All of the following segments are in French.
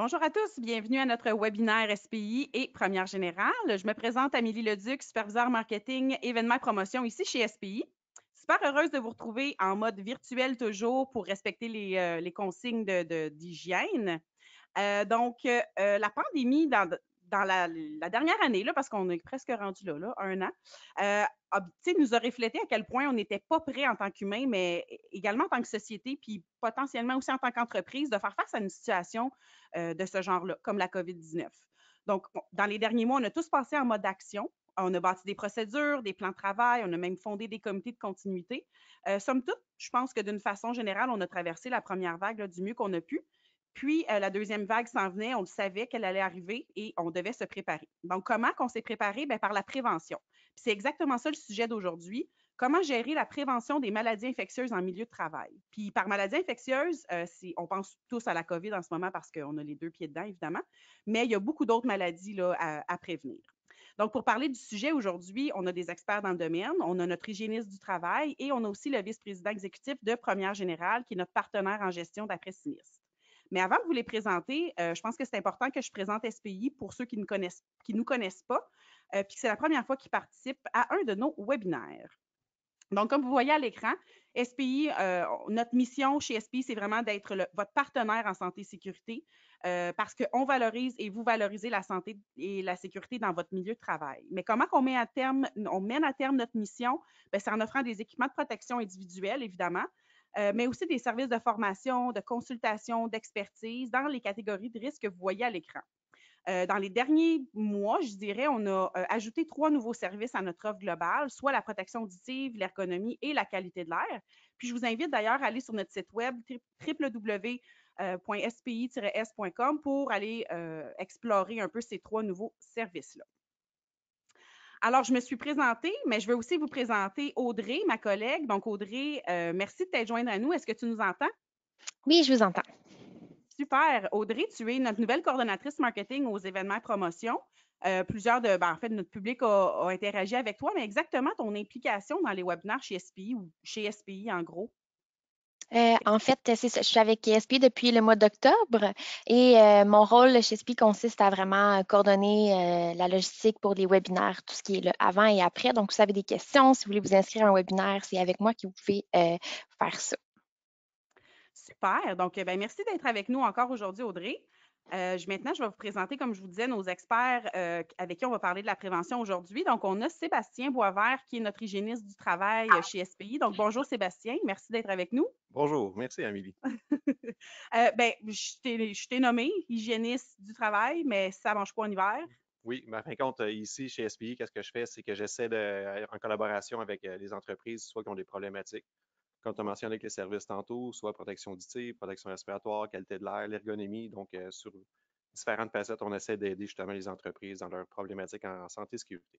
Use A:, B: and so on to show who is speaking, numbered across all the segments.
A: Bonjour à tous, bienvenue à notre webinaire SPI et Première Générale. Je me présente Amélie Leduc, superviseur marketing, événements et promotion ici chez SPI. Super heureuse de vous retrouver en mode virtuel toujours pour respecter les consignes d'hygiène. La pandémie dans la dernière année, là, parce qu'on est presque rendu là, 1 an, nous a reflété à quel point on n'était pas prêt en tant qu'humain, mais également en tant que société, puis potentiellement aussi en tant qu'entreprise, de faire face à une situation de ce genre-là, comme la COVID-19. Donc, dans les derniers mois, on a tous passé en mode action. On a bâti des procédures, des plans de travail, on a même fondé des comités de continuité. Somme toute, je pense que d'une façon générale, on a traversé la première vague là, du mieux qu'on a pu. Puis, la deuxième vague s'en venait, on le savait qu'elle allait arriver et on devait se préparer. Donc, comment qu'on s'est préparé? Bien, par la prévention. Puis c'est exactement ça le sujet d'aujourd'hui. Comment gérer la prévention des maladies infectieuses en milieu de travail? Puis par maladie infectieuse, on pense tous à la COVID en ce moment parce qu'on a les deux pieds dedans, évidemment, mais il y a beaucoup d'autres maladies là, à prévenir. Donc, pour parler du sujet aujourd'hui, on a des experts dans le domaine, on a notre hygiéniste du travail et on a aussi le vice-président exécutif de Première Générale, qui est notre partenaire en gestion d'après-sinistre. Mais avant de vous les présenter, je pense que c'est important que je présente SPI pour ceux qui ne nous connaissent pas, puis c'est la première fois qu'ils participent à un de nos webinaires. Donc, comme vous voyez à l'écran, SPI, notre mission chez SPI, c'est vraiment d'être votre partenaire en santé et sécurité parce qu'on valorise et vous valorisez la santé et la sécurité dans votre milieu de travail. Mais comment on mène à terme notre mission? Bien, c'est en offrant des équipements de protection individuelle, évidemment, mais aussi des services de formation, de consultation, d'expertise dans les catégories de risques que vous voyez à l'écran. Dans les derniers mois, je dirais, on a ajouté 3 nouveaux services à notre offre globale, soit la protection auditive, l'ergonomie et la qualité de l'air. Puis je vous invite d'ailleurs à aller sur notre site web www.spi-s.com pour aller explorer un peu ces 3 nouveaux services-là. Alors, je me suis présentée, mais je veux aussi vous présenter Audrey, ma collègue. Donc, Audrey, merci de t'être joindre à nous. Est-ce que tu nous entends?
B: Oui, je vous entends.
A: Super. Audrey, tu es notre nouvelle coordonnatrice marketing aux événements et promotions. En fait, notre public a interagi avec toi, mais exactement ton implication dans les webinaires chez SPI ou chez SPI en gros.
B: En fait, c'est ça. Je suis avec SPI depuis le mois d'octobre et mon rôle chez SPI consiste à vraiment coordonner la logistique pour les webinaires, tout ce qui est le avant et après. Donc, si vous avez des questions, si vous voulez vous inscrire à un webinaire, c'est avec moi que vous pouvez faire ça.
A: Super. Donc, ben, merci d'être avec nous encore aujourd'hui, Audrey. Maintenant, je vais vous présenter, comme je vous disais, nos experts avec qui on va parler de la prévention aujourd'hui. Donc, on a Sébastien Boisvert, qui est notre hygiéniste du travail chez SPI. Donc, bonjour Sébastien, merci d'être avec nous.
C: Bonjour, merci Amélie.
A: Je t'ai nommé hygiéniste du travail, mais ça ne mange pas en hiver.
C: Oui, mais en fin de compte, ici chez SPI, qu'est-ce que je fais? C'est que j'essaie de, en collaboration avec les entreprises, soit qui ont des problématiques, comme tu as mentionné avec les services tantôt, soit protection auditive, protection respiratoire, qualité de l'air, l'ergonomie. Donc, sur différentes facettes, on essaie d'aider justement les entreprises dans leurs problématiques en santé et sécurité.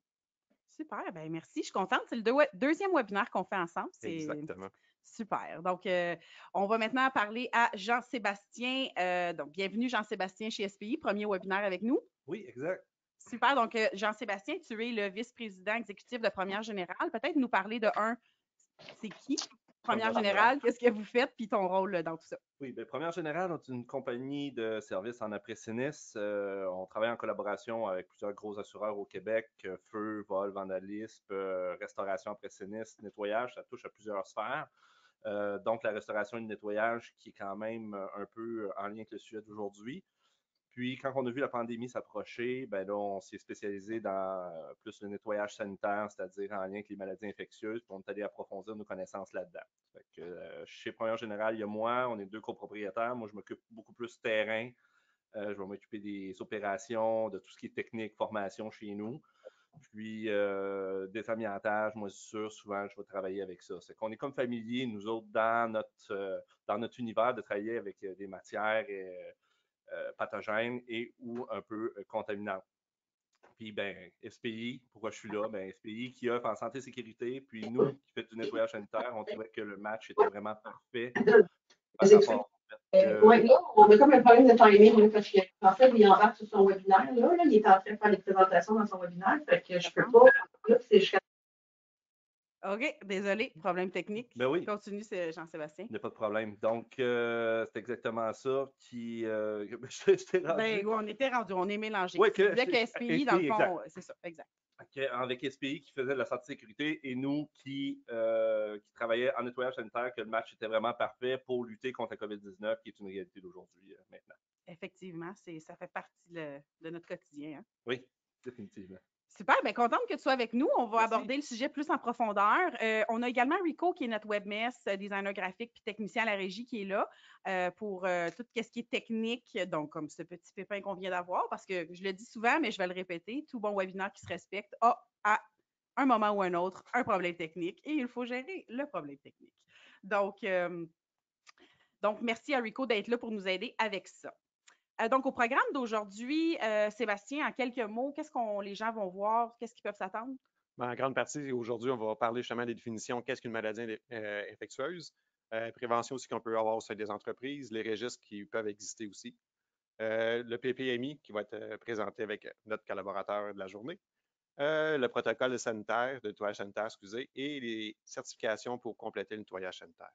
A: Super, ben merci, je suis contente. C'est le deuxième webinaire qu'on fait ensemble. C'est
C: Exactement.
A: super. Donc, on va maintenant parler à Jean-Sébastien. Donc, bienvenue Jean-Sébastien chez SPI, premier webinaire avec nous.
C: Oui, exact.
A: Super. Donc, Jean-Sébastien, tu es le vice-président exécutif de Première Générale. Peut-être nous parler de c'est qui Première
C: Première générale.
A: Générale, qu'est-ce que vous faites, puis ton rôle dans tout ça.
C: Oui, bien, Première Générale, on est une compagnie de services en après-sinistre. On travaille en collaboration avec plusieurs gros assureurs au Québec, feu, vol, vandalisme, restauration après-sinistre, nettoyage, ça touche à plusieurs sphères. Donc, la restauration et le nettoyage qui est quand même un peu en lien avec le sujet d'aujourd'hui. Puis, quand on a vu la pandémie s'approcher, ben là, on s'est spécialisé dans plus le nettoyage sanitaire, c'est-à-dire en lien avec les maladies infectieuses, puis on est allé approfondir nos connaissances là-dedans. Fait que, chez Première Générale, il y a moi, on est deux copropriétaires. Moi, je m'occupe beaucoup plus terrain. Je vais m'occuper des opérations, de tout ce qui est technique, formation chez nous. Puis, désamiantage, moi, c'est sûr, souvent, je vais travailler avec ça. C'est qu'on est comme familiers, nous autres, dans notre univers, de travailler avec des matières pathogènes et ou un peu contaminantes. Puis, ben, SPI, pourquoi je suis là? Ben, SPI qui offre en santé et sécurité, puis nous qui fait du nettoyage sanitaire, on trouvait que le match était vraiment parfait par rapport au fait que...
D: Oui, là, on a comme un problème de timing, là, parce qu'en fait, il embarque sur son webinaire, là, il est en train de faire des présentations dans son webinaire, fait que je peux pas, là, c'est jusqu'à
A: OK, désolé, problème technique.
C: Ben oui.
A: Continue, Jean-Sébastien.
C: Il n'y a pas de problème. Donc, c'est exactement ça qui. Je t'ai rendu.
A: Ben, on était rendu, on est mélangé.
C: Oui,
A: Tu disais que SPI, dans le
C: SPI,
A: fond,
C: exact.
A: c'est ça, exact.
C: Avec SPI qui faisait de la santé sécurité et nous qui travaillaient en nettoyage sanitaire, que le match était vraiment parfait pour lutter contre la COVID-19, qui est une réalité d'aujourd'hui maintenant.
A: Effectivement, ça fait partie de notre quotidien. Hein?
C: Oui, définitivement.
A: Super, bien contente que tu sois avec nous. On va
C: Merci.
A: aborder le sujet plus en profondeur. On a également Rico, qui est notre webmess, designer graphique puis technicien à la régie, qui est là pour tout ce qui est technique, donc comme ce petit pépin qu'on vient d'avoir, parce que je le dis souvent, mais je vais le répéter, tout bon webinaire qui se respecte a à un moment ou un autre un problème technique et il faut gérer le problème technique. Donc merci à Rico d'être là pour nous aider avec ça. Donc, au programme d'aujourd'hui, Sébastien, en quelques mots, qu'est-ce que les gens vont voir? Qu'est-ce qu'ils peuvent s'attendre?
E: En grande partie, aujourd'hui, on va parler justement des définitions. Qu'est-ce qu'une maladie infectieuse? Prévention aussi qu'on peut avoir au sein des entreprises, les registres qui peuvent exister aussi. Le PPMI qui va être présenté avec notre collaborateur de la journée. Le protocole sanitaire, de nettoyage sanitaire, excusez, et les certifications pour compléter le nettoyage sanitaire.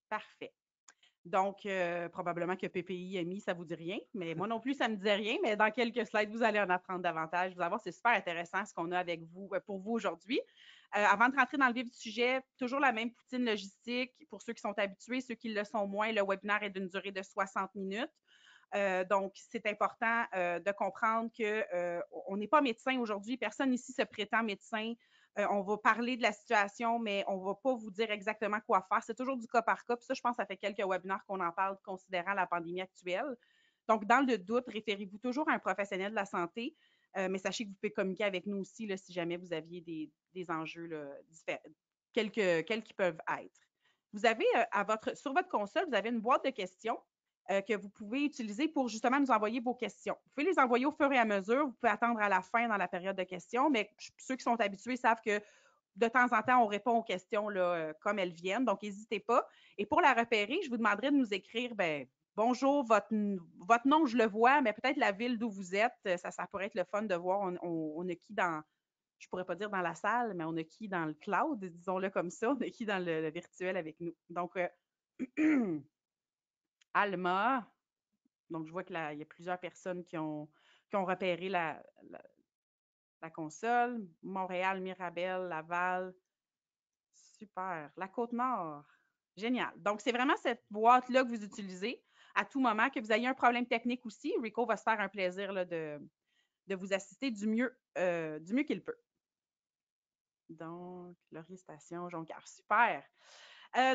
A: Parfait. Donc, probablement que PPI, ça ne vous dit rien, mais moi non plus, ça ne me dit rien, mais dans quelques slides, vous allez en apprendre davantage. Vous allez voir, c'est super intéressant ce qu'on a avec vous, pour vous aujourd'hui. Avant de rentrer dans le vif du sujet, toujours la même poutine logistique. Pour ceux qui sont habitués, ceux qui le sont moins, le webinaire est d'une durée de 60 minutes. Donc, c'est important de comprendre qu'on n'est pas médecin aujourd'hui. Personne ici se prétend médecin. On va parler de la situation, mais on ne va pas vous dire exactement quoi faire. C'est toujours du cas par cas. Puis ça, je pense que ça fait quelques webinaires qu'on en parle considérant la pandémie actuelle. Donc, dans le doute, référez-vous toujours à un professionnel de la santé, mais sachez que vous pouvez communiquer avec nous aussi là, si jamais vous aviez des enjeux là, quels qu'ils peuvent être. Vous avez sur votre console, vous avez une boîte de questions que vous pouvez utiliser pour justement nous envoyer vos questions. Vous pouvez les envoyer au fur et à mesure. Vous pouvez attendre à la fin dans la période de questions, mais ceux qui sont habitués savent que de temps en temps, on répond aux questions là, comme elles viennent. Donc, n'hésitez pas. Et pour la repérer, je vous demanderai de nous écrire bonjour, votre nom, je le vois, mais peut-être la ville d'où vous êtes. Ça pourrait être le fun de voir. On a qui dans, je ne pourrais pas dire dans la salle, mais on a qui dans le cloud, disons-le comme ça. On a qui dans le virtuel avec nous. Donc, Alma, donc je vois qu'il y a plusieurs personnes qui ont repéré la console. Montréal, Mirabel, Laval. Super. La Côte-Nord. Génial. Donc, c'est vraiment cette boîte-là que vous utilisez à tout moment, que vous ayez un problème technique aussi. Rico va se faire un plaisir là, de vous assister du mieux qu'il peut. Donc, Laurier Station, Jonquière. Super.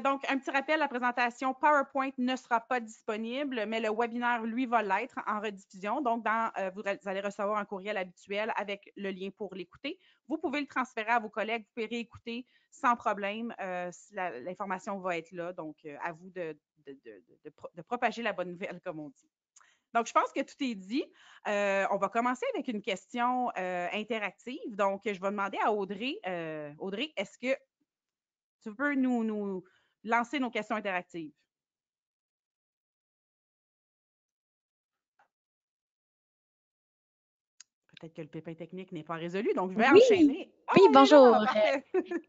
A: Donc, un petit rappel, la présentation PowerPoint ne sera pas disponible, mais le webinaire, lui, va l'être en rediffusion. Donc, vous allez recevoir un courriel habituel avec le lien pour l'écouter. Vous pouvez le transférer à vos collègues, vous pouvez réécouter sans problème. L'information va être là. Donc, à vous de propager la bonne nouvelle, comme on dit. Donc, je pense que tout est dit. On va commencer avec une question interactive. Donc, je vais demander à Audrey. Audrey, est-ce que tu peux nous lancer nos questions interactives? Peut-être que le pépin technique n'est pas résolu, donc je vais enchaîner.
B: Oui, bonjour.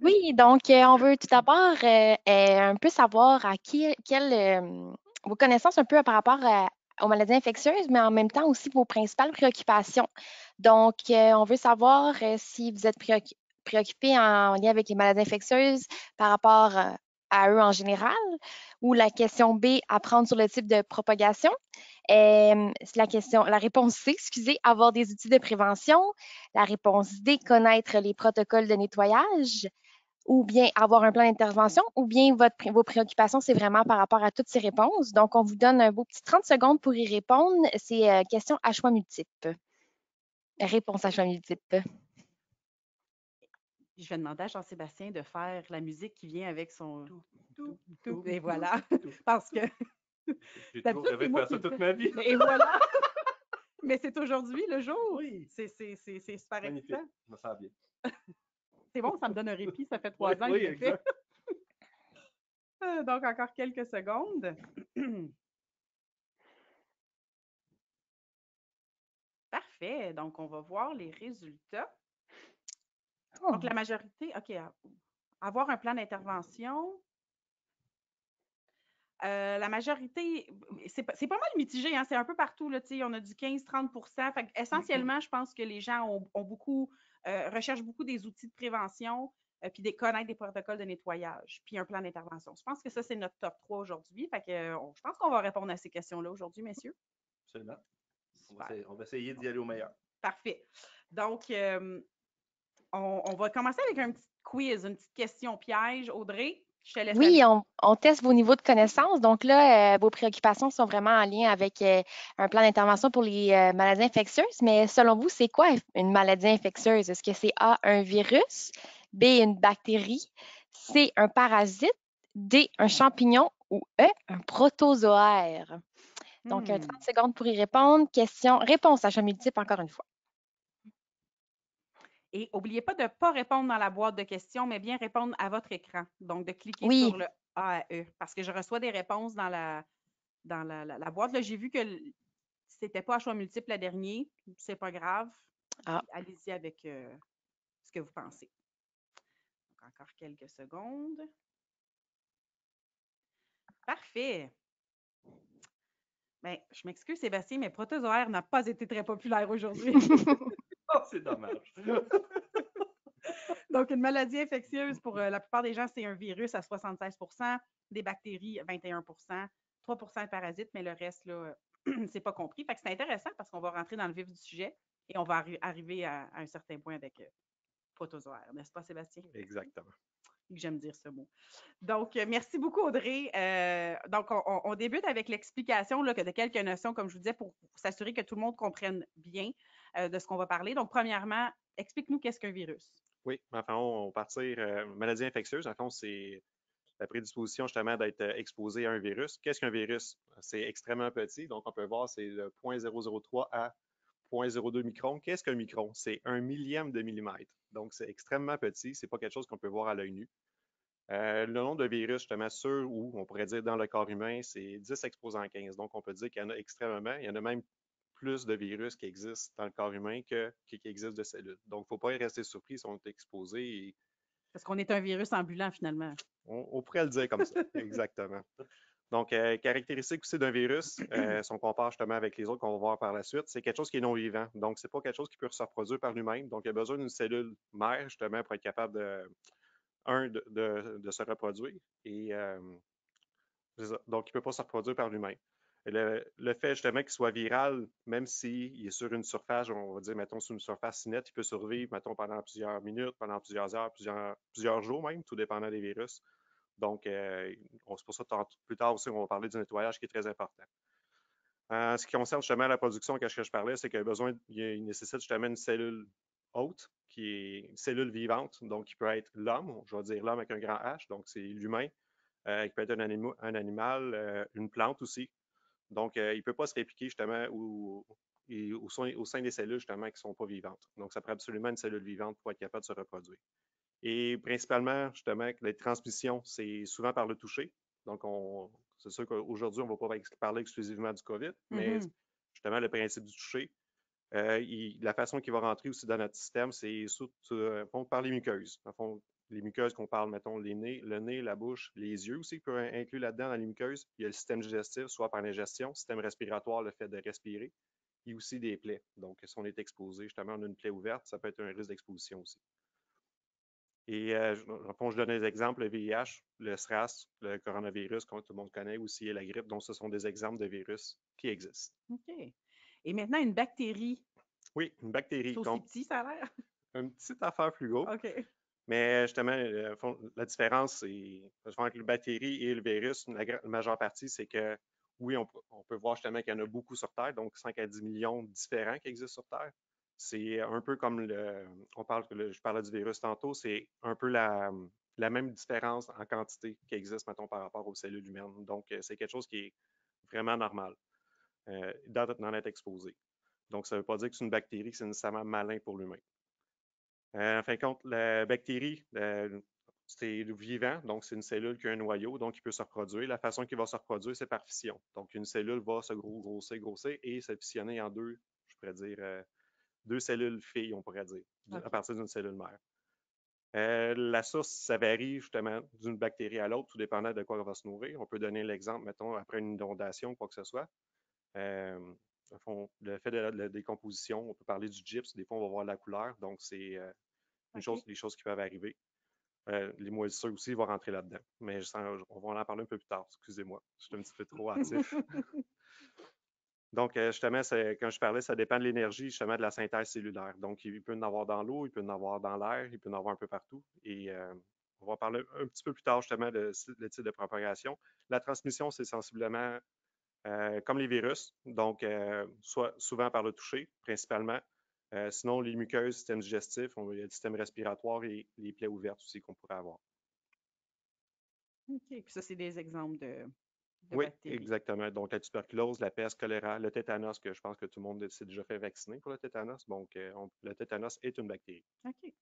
B: Oui, donc on veut tout d'abord un peu savoir vos connaissances un peu par rapport aux maladies infectieuses, mais en même temps aussi vos principales préoccupations. Donc, on veut savoir si vous êtes préoccupé en lien avec les maladies infectieuses par rapport à eux en général, ou la question B, apprendre sur le type de propagation. La réponse C, excusez, avoir des outils de prévention. La réponse D, connaître les protocoles de nettoyage, ou bien avoir un plan d'intervention, ou bien vos préoccupations, c'est vraiment par rapport à toutes ces réponses. Donc, on vous donne un beau petit 30 secondes pour y répondre. C'est question à choix multiple. Réponse à choix multiple.
A: Je vais demander à Jean-Sébastien de faire la musique qui vient avec son... Et voilà, parce que...
C: J'ai toujours rêvé de faire ça toute ma vie.
A: Et voilà! Mais c'est aujourd'hui le jour.
C: Oui.
A: C'est super
C: Magnifique.
A: excitant.
C: Je me sens bien.
A: C'est bon, ça me donne un répit. Ça fait 3 ans que je le fais. Donc, encore quelques secondes. Parfait. Donc, on va voir les résultats. Donc, la majorité... OK. Avoir un plan d'intervention. La majorité, c'est pas mal mitigé, hein, c'est un peu partout, là, on a du 15-30 %. Fait essentiellement, je pense que les gens recherchent beaucoup des outils de prévention, puis connaître des protocoles de nettoyage, puis un plan d'intervention. Je pense que ça, c'est notre top 3 aujourd'hui. Fait que, je pense qu'on va répondre à ces questions-là aujourd'hui, messieurs.
C: Absolument.
A: Super.
C: On va essayer d'y aller au meilleur.
A: Parfait. Donc, on va commencer avec un petit quiz, une petite question piège. Audrey, je te laisse
B: Oui,
A: aller.
B: on teste vos niveaux de connaissances. Donc là, vos préoccupations sont vraiment en lien avec un plan d'intervention pour les maladies infectieuses. Mais selon vous, c'est quoi une maladie infectieuse? Est-ce que c'est A, un virus, B, une bactérie, C, un parasite, D, un champignon ou E, un protozoaire? Donc, 30 secondes pour y répondre. Réponse à choix multiple encore une fois.
A: Et n'oubliez pas de ne pas répondre dans la boîte de questions, mais bien répondre à votre écran. Donc, de cliquer
B: Oui.
A: sur le A à E. Parce que je reçois des réponses dans la boîte. Là, j'ai vu que c'était pas à choix multiple la dernière. C'est pas grave.
B: Ah.
A: Allez-y avec ce que vous pensez. Donc, encore quelques secondes. Parfait. Bien, je m'excuse, Sébastien, mais protozoaire n'a pas été très populaire aujourd'hui.
C: Oh, c'est dommage.
A: Donc, une maladie infectieuse, pour la plupart des gens, c'est un virus à 76 %, des bactéries, 21 3 de parasites, mais le reste, là, c'est pas compris. Fait que c'est intéressant parce qu'on va rentrer dans le vif du sujet et on va arriver à un certain point avec protozoaire, n'est-ce pas, Sébastien?
E: Exactement.
A: J'aime dire ce mot. Donc, merci beaucoup, Audrey. Donc, on débute avec l'explication de quelques notions, comme je vous disais, pour s'assurer que tout le monde comprenne bien de ce qu'on va parler. Donc, premièrement, explique-nous qu'est-ce qu'un virus.
E: Oui, enfin, on va partir. Maladie infectieuse, en fond, c'est la prédisposition justement d'être exposé à un virus. Qu'est-ce qu'un virus? C'est extrêmement petit, donc on peut voir c'est de 0.003 à 0.02 micron. Qu'est-ce qu'un micron? C'est un millième de millimètre. Donc, c'est extrêmement petit. Ce n'est pas quelque chose qu'on peut voir à l'œil nu. Le nombre de virus, justement, sur ou on pourrait dire dans le corps humain, c'est 10 exposant 15. Donc, on peut dire qu'il y en a extrêmement. Il y en a même plus de virus qui existent dans le corps humain qui existent de cellules. Donc, il ne faut pas y rester surpris si on est exposé. Et
A: Parce qu'on est un virus ambulant, finalement.
E: on pourrait le dire comme ça, exactement. Donc, caractéristique aussi d'un virus, si on compare justement avec les autres qu'on va voir par la suite, c'est quelque chose qui est non vivant. Donc, ce n'est pas quelque chose qui peut se reproduire par lui-même. Donc, il y a besoin d'une cellule mère, justement, pour être capable de se reproduire. Et donc, il ne peut pas se reproduire par lui-même. Le fait justement qu'il soit viral, même s'il est sur une surface, on va dire, mettons, sur une surface nette, il peut survivre, mettons, pendant plusieurs minutes, pendant plusieurs heures, plusieurs jours même, tout dépendant des virus. Donc, c'est pour ça que plus tard aussi, on va parler du nettoyage qui est très important. En ce qui concerne justement la production, qu'est-ce que je parlais, c'est qu'il nécessite justement une cellule hôte, qui est une cellule vivante, donc qui peut être l'homme, je vais dire l'homme avec un grand H, donc c'est l'humain, qui peut être un animal, une plante aussi. Donc, il ne peut pas se répliquer justement au sein des cellules justement qui ne sont pas vivantes. Donc, ça prend absolument une cellule vivante pour être capable de se reproduire. Et principalement, justement, les transmissions, c'est souvent par le toucher. Donc, c'est sûr qu'aujourd'hui, on ne va pas parler exclusivement du COVID, mais justement, le principe du toucher, la façon qu'il va rentrer aussi dans notre système, c'est surtout par les muqueuses. En fond, les muqueuses qu'on parle, mettons, le nez, la bouche, les yeux aussi, qui peuvent inclure là-dedans dans les muqueuses. Il y a le système digestif, soit par l'ingestion, système respiratoire, le fait de respirer, et aussi des plaies. Donc, si on est exposé, justement, on a une plaie ouverte, ça peut être un risque d'exposition aussi. Et je donne des exemples, le VIH, le SRAS, le coronavirus, que tout le monde connaît aussi, et la grippe. Donc, ce sont des exemples de virus qui existent.
A: OK. Et maintenant, une bactérie.
E: Oui, une bactérie.
A: C'est aussi petit, ça a l'air?
E: Une petite affaire plus gros.
A: OK.
E: Mais justement, la différence, c'est entre la bactérie et le virus, la majeure partie, c'est que oui, on peut voir justement qu'il y en a beaucoup sur Terre, donc 5 à 10 millions différents qui existent sur Terre. C'est un peu comme je parlais du virus tantôt, c'est un peu la même différence en quantité qui existe, mettons, par rapport aux cellules humaines. Donc, c'est quelque chose qui est vraiment normal d'en être exposé. Donc, ça ne veut pas dire que c'est une bactérie, que c'est nécessairement malin pour l'humain. En fin de compte, la bactérie, c'est vivant, donc c'est une cellule qui a un noyau, donc il peut se reproduire. La façon qu'il va se reproduire, c'est par fission. Donc, une cellule va se grossir et se fissionner en deux, je pourrais dire, deux cellules filles, on pourrait dire, à partir d'une cellule mère. La source, ça varie justement d'une bactérie à l'autre, tout dépendant de quoi on va se nourrir. On peut donner l'exemple, mettons, après une inondation, quoi que ce soit. Le fait de la décomposition, on peut parler du gypse, des fois on va voir la couleur, donc c'est des choses qui peuvent arriver. Les moisissures aussi vont rentrer là-dedans, mais on va en parler un peu plus tard, excusez-moi, je suis un petit peu trop hâtif. Donc, justement, quand je parlais, ça dépend de l'énergie, justement, de la synthèse cellulaire. Donc, il peut y en avoir dans l'eau, il peut y en avoir dans l'air, il peut y en avoir un peu partout. Et on va parler un petit peu plus tard, justement, de le type de propagation. La transmission, c'est sensiblement comme les virus, donc soit souvent par le toucher, principalement. Sinon, les muqueuses, système digestif, il y a le système respiratoire et les plaies ouvertes aussi qu'on pourrait avoir.
A: OK. Puis ça, c'est des exemples de
E: Oui,
A: bactéries.
E: exactement. Donc, la tuberculose, la peste, choléra, le tétanos, que je pense que tout le monde s'est déjà fait vacciner pour le tétanos. Donc, le tétanos est une bactérie.
A: OK.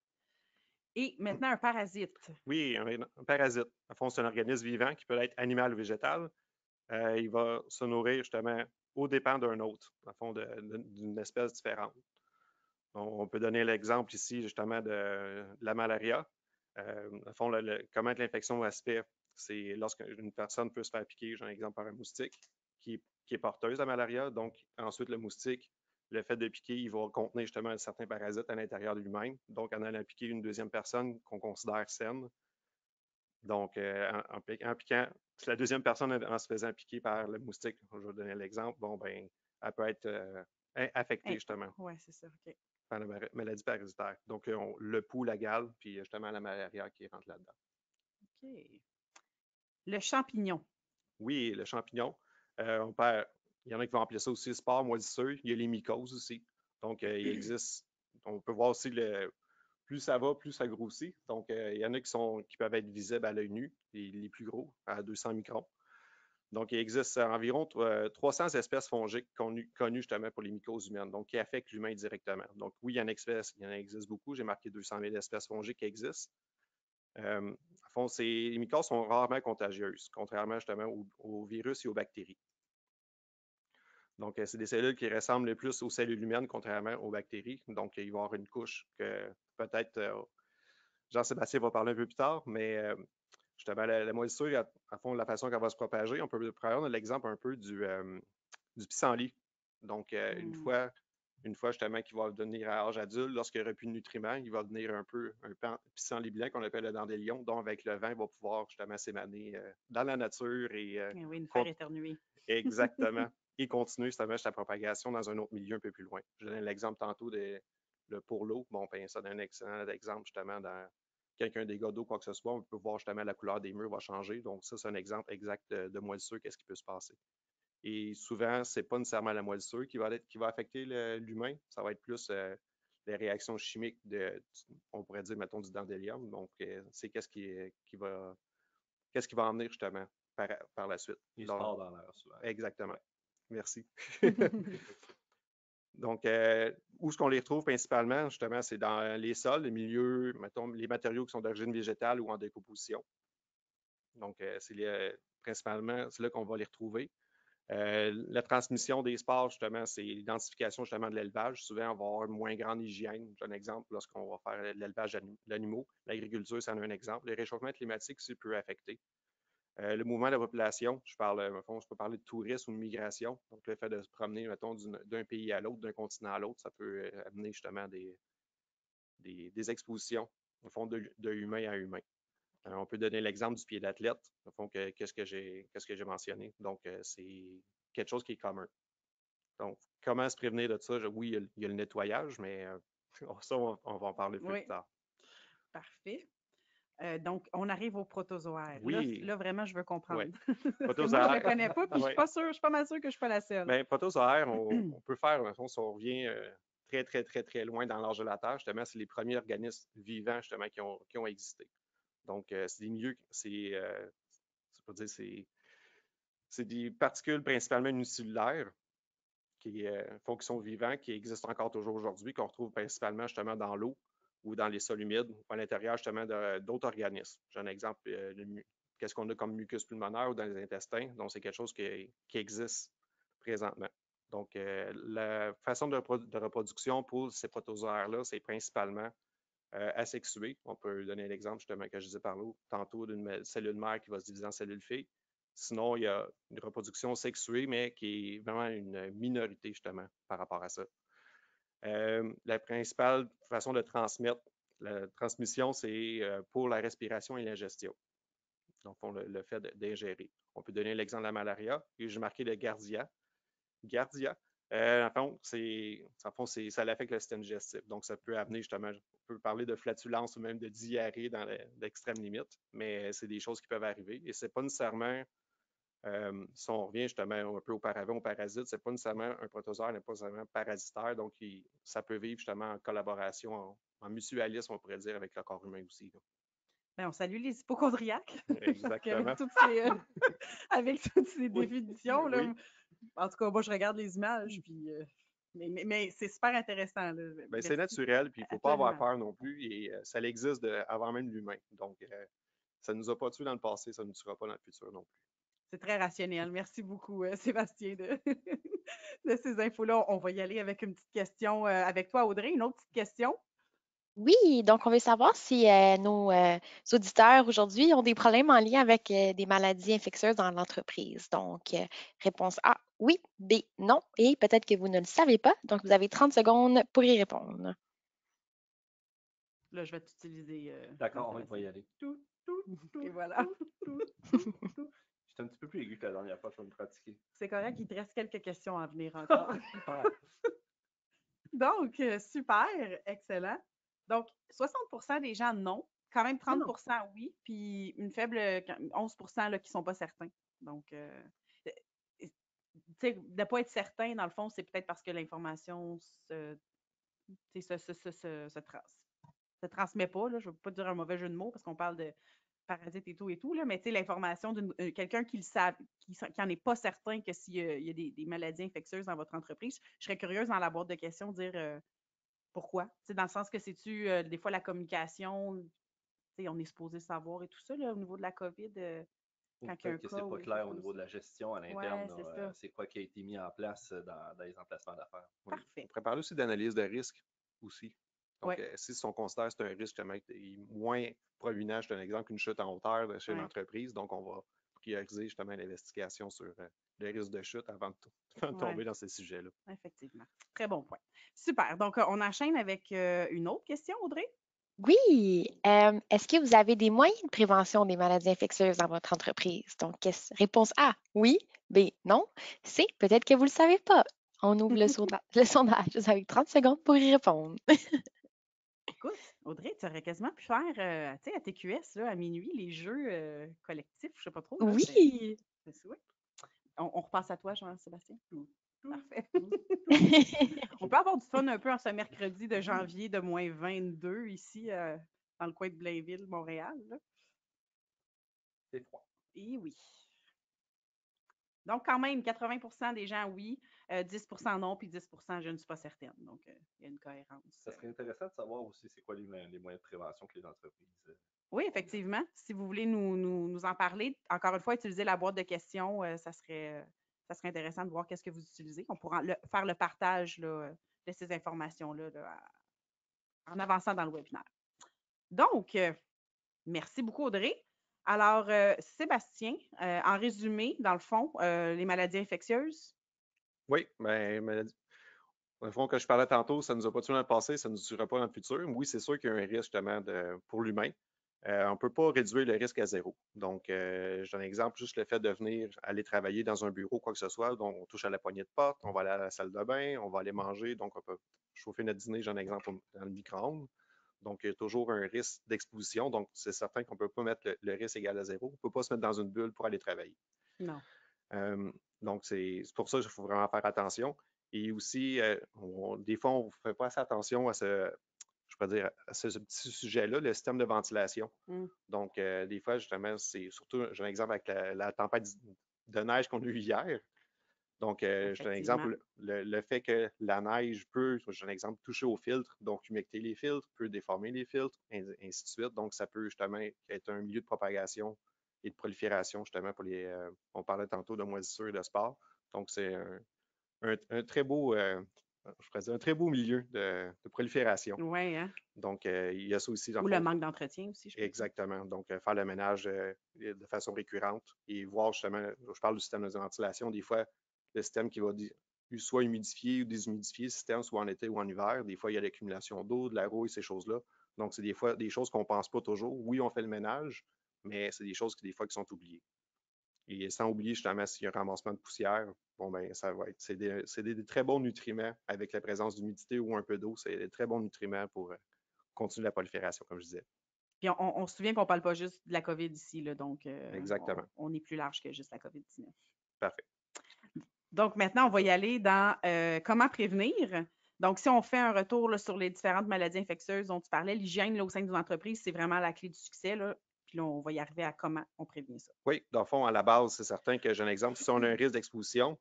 A: Et maintenant, un parasite.
E: Oui, un parasite. En fond, c'est un organisme vivant qui peut être animal ou végétal. Il va se nourrir justement aux dépens d'un autre, en fond, d'une espèce différente. On peut donner l'exemple ici justement de la malaria. En fond, comment l'infection va se faire, c'est lorsqu'une personne peut se faire piquer, j'ai un exemple par un moustique qui est porteuse de malaria. Donc, ensuite, le moustique, le fait de piquer, il va contenir justement un certain parasite à l'intérieur de lui-même. Donc, en allant piquer une deuxième personne qu'on considère saine. Donc, en piquant, si la deuxième personne en se faisant piquer par le moustique, je vais vous donner l'exemple, bon, ben, elle peut être affectée justement
A: Oui, c'est ça. OK.
E: par la maladie parasitaire. Donc, le pouls, la gale, puis justement la malaria qui rentre là-dedans.
A: OK. Le champignon.
E: Oui, le champignon. Il y en a qui vont appeler ça aussi spore moisisseux. Il y a les mycoses aussi. Donc, il existe, on peut voir aussi plus ça va, plus ça grossit. Donc, il y en a qui peuvent être visibles à l'œil nu, les plus gros, à 200 microns. Donc, il existe environ 300 espèces fongiques connues justement pour les mycoses humaines, donc qui affectent l'humain directement. Donc, oui, il y en existe beaucoup. J'ai marqué 200 000 espèces fongiques qui existent. À fond, les mycoses sont rarement contagieuses, contrairement justement aux virus et aux bactéries. Donc, c'est des cellules qui ressemblent le plus aux cellules humaines, contrairement aux bactéries. Donc, il va y avoir une couche que peut-être Jean-Sébastien va parler un peu plus tard, mais justement, la moisissure, à fond, la façon qu'elle va se propager, on peut prendre l'exemple un peu du pissenlit. Donc, une fois justement qu'il va devenir à âge adulte, lorsqu'il n'y aura plus de nutriments, il va devenir un pissenlit blanc qu'on appelle le dandélion, dont avec le vent, il va pouvoir justement s'émaner dans la nature et
A: Oui, nous faire éternuer.
E: exactement. Et continuer justement sa propagation dans un autre milieu un peu plus loin. Je donne l'exemple tantôt pour l'eau. Bon, ben, ça donne un excellent exemple justement dans quelqu'un dégât d'eau, quoi que ce soit. On peut voir justement la couleur des murs va changer. Donc, ça, c'est un exemple exact de moisissure, qu'est-ce qui peut se passer. Et souvent, ce n'est pas nécessairement la moisissure qui va affecter l'humain. Ça va être plus les réactions chimiques on pourrait dire, mettons, du dandélium. Donc, c'est qu'est-ce qui va en venir justement par la suite.
C: Les spores dans l'air, souvent.
E: Exactement. Ouais. Merci. Donc, où est-ce qu'on les retrouve principalement? Justement, c'est dans les sols, les milieux, mettons, les matériaux qui sont d'origine végétale ou en décomposition. Donc, principalement, c'est là qu'on va les retrouver. La transmission des spores, justement, c'est l'identification justement de l'élevage. Souvent, on va avoir une moins grande hygiène. J'ai un exemple lorsqu'on va faire l'élevage d'animaux. L'agriculture, c'en est un exemple. Le réchauffement climatique, c'est peut affecter. Le mouvement de la population, je peux parler de tourisme ou de migration. Donc, le fait de se promener, mettons, d'un pays à l'autre, d'un continent à l'autre, ça peut amener justement des expositions, au fond, de humain à humain. On peut donner l'exemple du pied d'athlète, au fond, qu'est-ce que j'ai mentionné. Donc, c'est quelque chose qui est commun. Donc, comment se prévenir de ça? Oui, il y a le nettoyage, mais ça, on va en parler plus tard.
A: Parfait. Donc, on arrive aux protozoaires.
E: Oui.
A: Là, vraiment, je veux comprendre.
E: Ouais.
A: Parce que moi, je ne les connais pas, puis je suis pas mal sûre que je ne suis pas la seule.
E: Bien, protozoaires, on peut faire, si on revient très, très, très, très loin dans l'âge de la Terre, justement, c'est les premiers organismes vivants, justement, qui ont existé. Donc, c'est des milieux, c'est des particules principalement unicellulaires qui sont vivants, qui existent encore toujours aujourd'hui, qu'on retrouve principalement justement dans l'eau ou dans les sols humides ou à l'intérieur justement d'autres organismes. J'ai un exemple, qu'est-ce qu'on a comme mucus pulmonaire ou dans les intestins. Donc, c'est quelque chose qui existe présentement. Donc, la façon de reproduction pour ces protozoaires-là, c'est principalement asexuées. On peut donner l'exemple justement que je disais tantôt d'une cellule mère qui va se diviser en cellules filles. Sinon, il y a une reproduction sexuée, mais qui est vraiment une minorité justement par rapport à ça. La principale façon de transmettre la transmission, c'est pour la respiration et la gestion. Donc, le fait d'ingérer. On peut donner l'exemple de la malaria. Et j'ai marqué le Giardia. Giardia, en fond, ça affecte le système digestif. Donc, ça peut amener justement, on peut parler de flatulence ou même de diarrhée dans l'extrême limite, mais c'est des choses qui peuvent arriver. Et c'est pas nécessairement, si on revient justement un peu auparavant aux parasites, c'est pas nécessairement un protozoaire, n'est pas nécessairement parasitaire. Donc, ça peut vivre justement en collaboration, en mutualisme, on pourrait dire, avec le corps humain aussi.
A: Ben, on salue les hypochondriaques.
E: Exactement.
A: Avec toutes ces
E: Oui.
A: définitions, là,
E: Oui.
A: en tout cas, moi, je regarde les images, puis, mais c'est super intéressant. Là.
E: Ben, c'est
A: Merci.
E: naturel, puis il ne faut pas avoir
A: Absolument.
E: peur non plus, et ça existe avant même l'humain. Donc, ça ne nous a pas tués dans le passé, ça ne nous tuera pas dans le futur non plus.
A: C'est très rationnel. Merci beaucoup, Sébastien, de ces infos-là. On va y aller avec une petite question avec toi, Audrey. Une autre petite question.
B: Oui, donc on veut savoir si nos auditeurs aujourd'hui ont des problèmes en lien avec des maladies infectieuses dans l'entreprise. Donc, réponse A, oui, B, non, et peut-être que vous ne le savez pas. Donc, vous avez 30 secondes pour y répondre.
A: Là, je vais t'utiliser.
C: D'accord, on va
A: Sébastien.
C: y aller.
A: Et voilà.
C: J'étais un petit peu plus aigu que la dernière fois, je vais me pratiquer.
A: C'est correct, il te reste quelques questions à venir encore.
C: Super.
A: Donc, super, excellent. Donc, 60% des gens non, quand même 30% oui, puis une faible 11% là, qui ne sont pas certains. Donc, tu sais, de ne pas être certain, dans le fond, c'est peut-être parce que l'information se transmet pas. Là. Je ne veux pas dire un mauvais jeu de mots parce qu'on parle de parasites et tout, là, mais l'information de quelqu'un qui le savent, qui n'en est pas certain que s'il y a des maladies infectieuses dans votre entreprise, je serais curieuse dans la boîte de questions de dire pourquoi. Dans le sens que c'est-tu des fois la communication, on est supposé savoir et tout ça là, au niveau de la COVID.
C: Ou
A: Quand il y a un
C: peut-être que
A: cas
C: c'est
A: ou
C: pas
A: des
C: clair
A: choses
C: au
A: comme
C: niveau
A: ça.
C: de la gestion à l'interne.
A: Ouais, c'est ça.
C: C'est quoi qui a été mis en place dans les emplacements d'affaires.
E: Oui.
A: Parfait.
E: On pourrait parler aussi d'analyse de risque aussi. Donc,
A: Ouais.
E: si on considère que c'est un risque est moins prominent, je donne un exemple, qu'une chute en hauteur chez une
A: Ouais.
E: entreprise, donc on va prioriser justement l'investigation sur le risque de chute avant de
A: Ouais.
E: tomber dans ces sujets-là.
A: Effectivement. Très bon point. Super. Donc, on enchaîne avec une autre question, Audrey.
B: Oui, est-ce que vous avez des moyens de prévention des maladies infectieuses dans votre entreprise? Donc, réponse A, oui, B, non, C, peut-être que vous ne le savez pas. On ouvre le sondage. Vous avez 30 secondes pour y répondre.
A: Écoute, Audrey, tu aurais quasiment pu faire, tu sais, à TQS, là, à minuit, les jeux collectifs, je sais pas trop. Là,
B: Oui!
A: ouais. On repasse à toi, Jean-Sébastien. Parfait. On peut avoir du fun un peu en ce mercredi de janvier de moins 22 ici, dans le coin de Blainville, Montréal. Là.
C: C'est froid.
A: Et oui. Donc, quand même, 80% des gens oui, 10% non, puis 10% je ne suis pas certaine. Donc, il y a une cohérence.
C: Ça serait intéressant de savoir aussi c'est quoi les moyens de prévention que les entreprises.
A: Oui, effectivement. Si vous voulez nous en parler, encore une fois, utiliser la boîte de questions, ça serait intéressant de voir qu'est-ce que vous utilisez. On pourra faire le partage là, de ces informations-là là, en avançant dans le webinaire. Donc, merci beaucoup, Audrey. Alors, Sébastien, en résumé, dans le fond, les maladies infectieuses.
E: Oui, bien, au fond, que je parlais tantôt, ça ne nous a pas tué dans le passé, ça ne nous tuera pas dans le futur. Oui, c'est sûr qu'il y a un risque justement pour l'humain. On ne peut pas réduire le risque à zéro. Donc, je donne un exemple, juste le fait de venir aller travailler dans un bureau, quoi que ce soit, donc on touche à la poignée de porte, on va aller à la salle de bain, on va aller manger, donc on peut chauffer notre dîner, j'ai un exemple dans le micro-ondes. Donc, il y a toujours un risque d'exposition. Donc, c'est certain qu'on ne peut pas mettre le risque égal à zéro. On ne peut pas se mettre dans une bulle pour aller travailler.
A: Non.
E: Donc, c'est pour ça qu'il faut vraiment faire attention. Et aussi, des fois, on ne fait pas assez attention à ce petit sujet-là, le système de ventilation. Donc, des fois, justement, c'est surtout, j'ai un exemple avec la tempête de neige qu'on a eue hier. Donc, j'ai un exemple, le fait que la neige peut, j'ai un exemple, toucher au filtre, donc humecter les filtres, peut déformer les filtres, ainsi de suite. Donc, ça peut justement être un milieu de propagation et de prolifération, justement, pour on parlait tantôt de moisissure et de sport. Donc, c'est un très beau je pourrais dire, un très beau milieu de prolifération.
A: Oui, hein?
E: Donc, il y a ça aussi dans
A: Ou
E: le
A: le
E: fond.
A: manque d'entretien aussi, je peux dire.
E: Exactement. Donc, faire le ménage de façon récurrente et voir justement, je parle du système de ventilation, des fois, le système qui va soit humidifier ou déshumidifier le système, soit en été ou en hiver. Des fois, il y a l'accumulation d'eau, de la rouille, ces choses-là. Donc, c'est des fois des choses qu'on ne pense pas toujours. Oui, on fait le ménage, mais c'est des choses qui, des fois, qui sont oubliées. Et sans oublier, justement, s'il y a un ramassement de poussière, bon, ben, ça va être, c'est des très bons nutriments avec la présence d'humidité ou un peu d'eau. C'est des très bons nutriments pour continuer la prolifération, comme je disais.
A: Puis on se souvient qu'on ne parle pas juste de la COVID ici, là, donc
E: Exactement.
A: on est plus large que juste la COVID-19.
E: Parfait.
A: Donc maintenant, on va y aller dans comment prévenir. Donc, si on fait un retour là, sur les différentes maladies infectieuses dont tu parlais, l'hygiène là, au sein d'une entreprise, c'est vraiment la clé du succès. Là. Puis là, on va y arriver à comment on prévient ça.
E: Oui, dans le fond, à la base, c'est certain que j'ai un exemple. Si on a un risque d'exposition,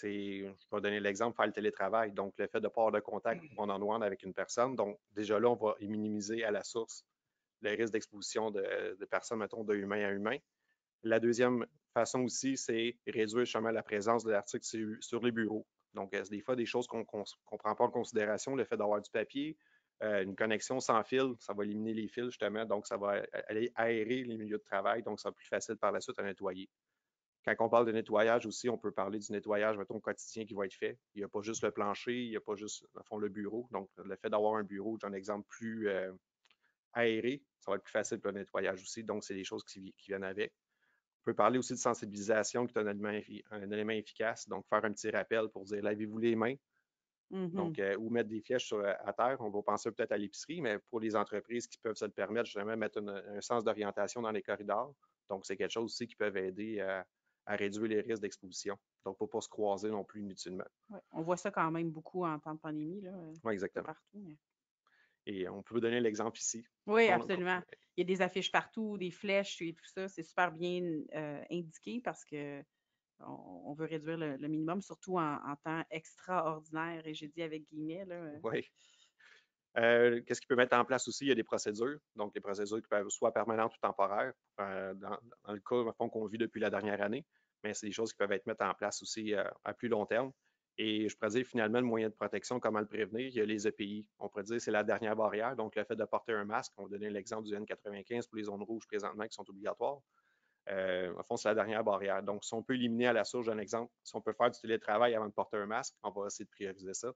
E: je vais donner l'exemple, faire le télétravail. Donc, le fait de ne pas avoir de contact one-on-one avec une personne. Donc, déjà là, on va minimiser à la source le risque d'exposition de personnes, mettons, de humain à humain. La deuxième façon aussi, c'est réduire justement la présence de l'article sur les bureaux. Donc, c'est des fois des choses qu'on ne prend pas en considération, le fait d'avoir du papier, une connexion sans fil, ça va éliminer les fils justement, donc ça va aller aérer les milieux de travail, donc ça va être plus facile par la suite à nettoyer. Quand on parle de nettoyage aussi, on peut parler du nettoyage, mettons, quotidien qui va être fait. Il n'y a pas juste le plancher, il n'y a pas juste, au fond, le bureau. Donc, le fait d'avoir un bureau, j'ai un exemple plus aéré, ça va être plus facile pour le nettoyage aussi. Donc, c'est des choses qui viennent avec. On peut parler aussi de sensibilisation, qui est un élément efficace. Donc, faire un petit rappel pour dire lavez-vous les mains. Donc, ou mettre des flèches à terre. On va penser peut-être à l'épicerie, mais pour les entreprises qui peuvent se le permettre, justement, mettre un sens d'orientation dans les corridors. Donc, c'est quelque chose aussi qui peut aider à réduire les risques d'exposition. Donc, pour ne pas se croiser non plus inutilement.
A: Ouais, on voit ça quand même beaucoup en temps de pandémie, là,
E: Oui, exactement.
A: partout. Mais...
E: Et on peut donner l'exemple ici.
A: Oui, absolument. Il y a des affiches partout, des flèches et tout ça. C'est super bien indiqué parce que on veut réduire le minimum, surtout en temps extraordinaire, et j'ai dit avec guillemets. Là.
E: Oui. Qu'est-ce qu'il peut mettre en place aussi? Il y a des procédures. Donc, les procédures qui peuvent être soit permanentes ou temporaires, dans le cas qu'on vit depuis la dernière année, mais c'est des choses qui peuvent être mises en place aussi à plus long terme. Et je pourrais dire finalement, le moyen de protection, comment le prévenir, il y a les EPI. On pourrait dire que c'est la dernière barrière. Donc, le fait de porter un masque, on va donner l'exemple du N95 pour les zones rouges présentement qui sont obligatoires. Au fond, c'est la dernière barrière. Donc, si on peut éliminer à la source, j'ai un exemple, si on peut faire du télétravail avant de porter un masque, on va essayer de prioriser ça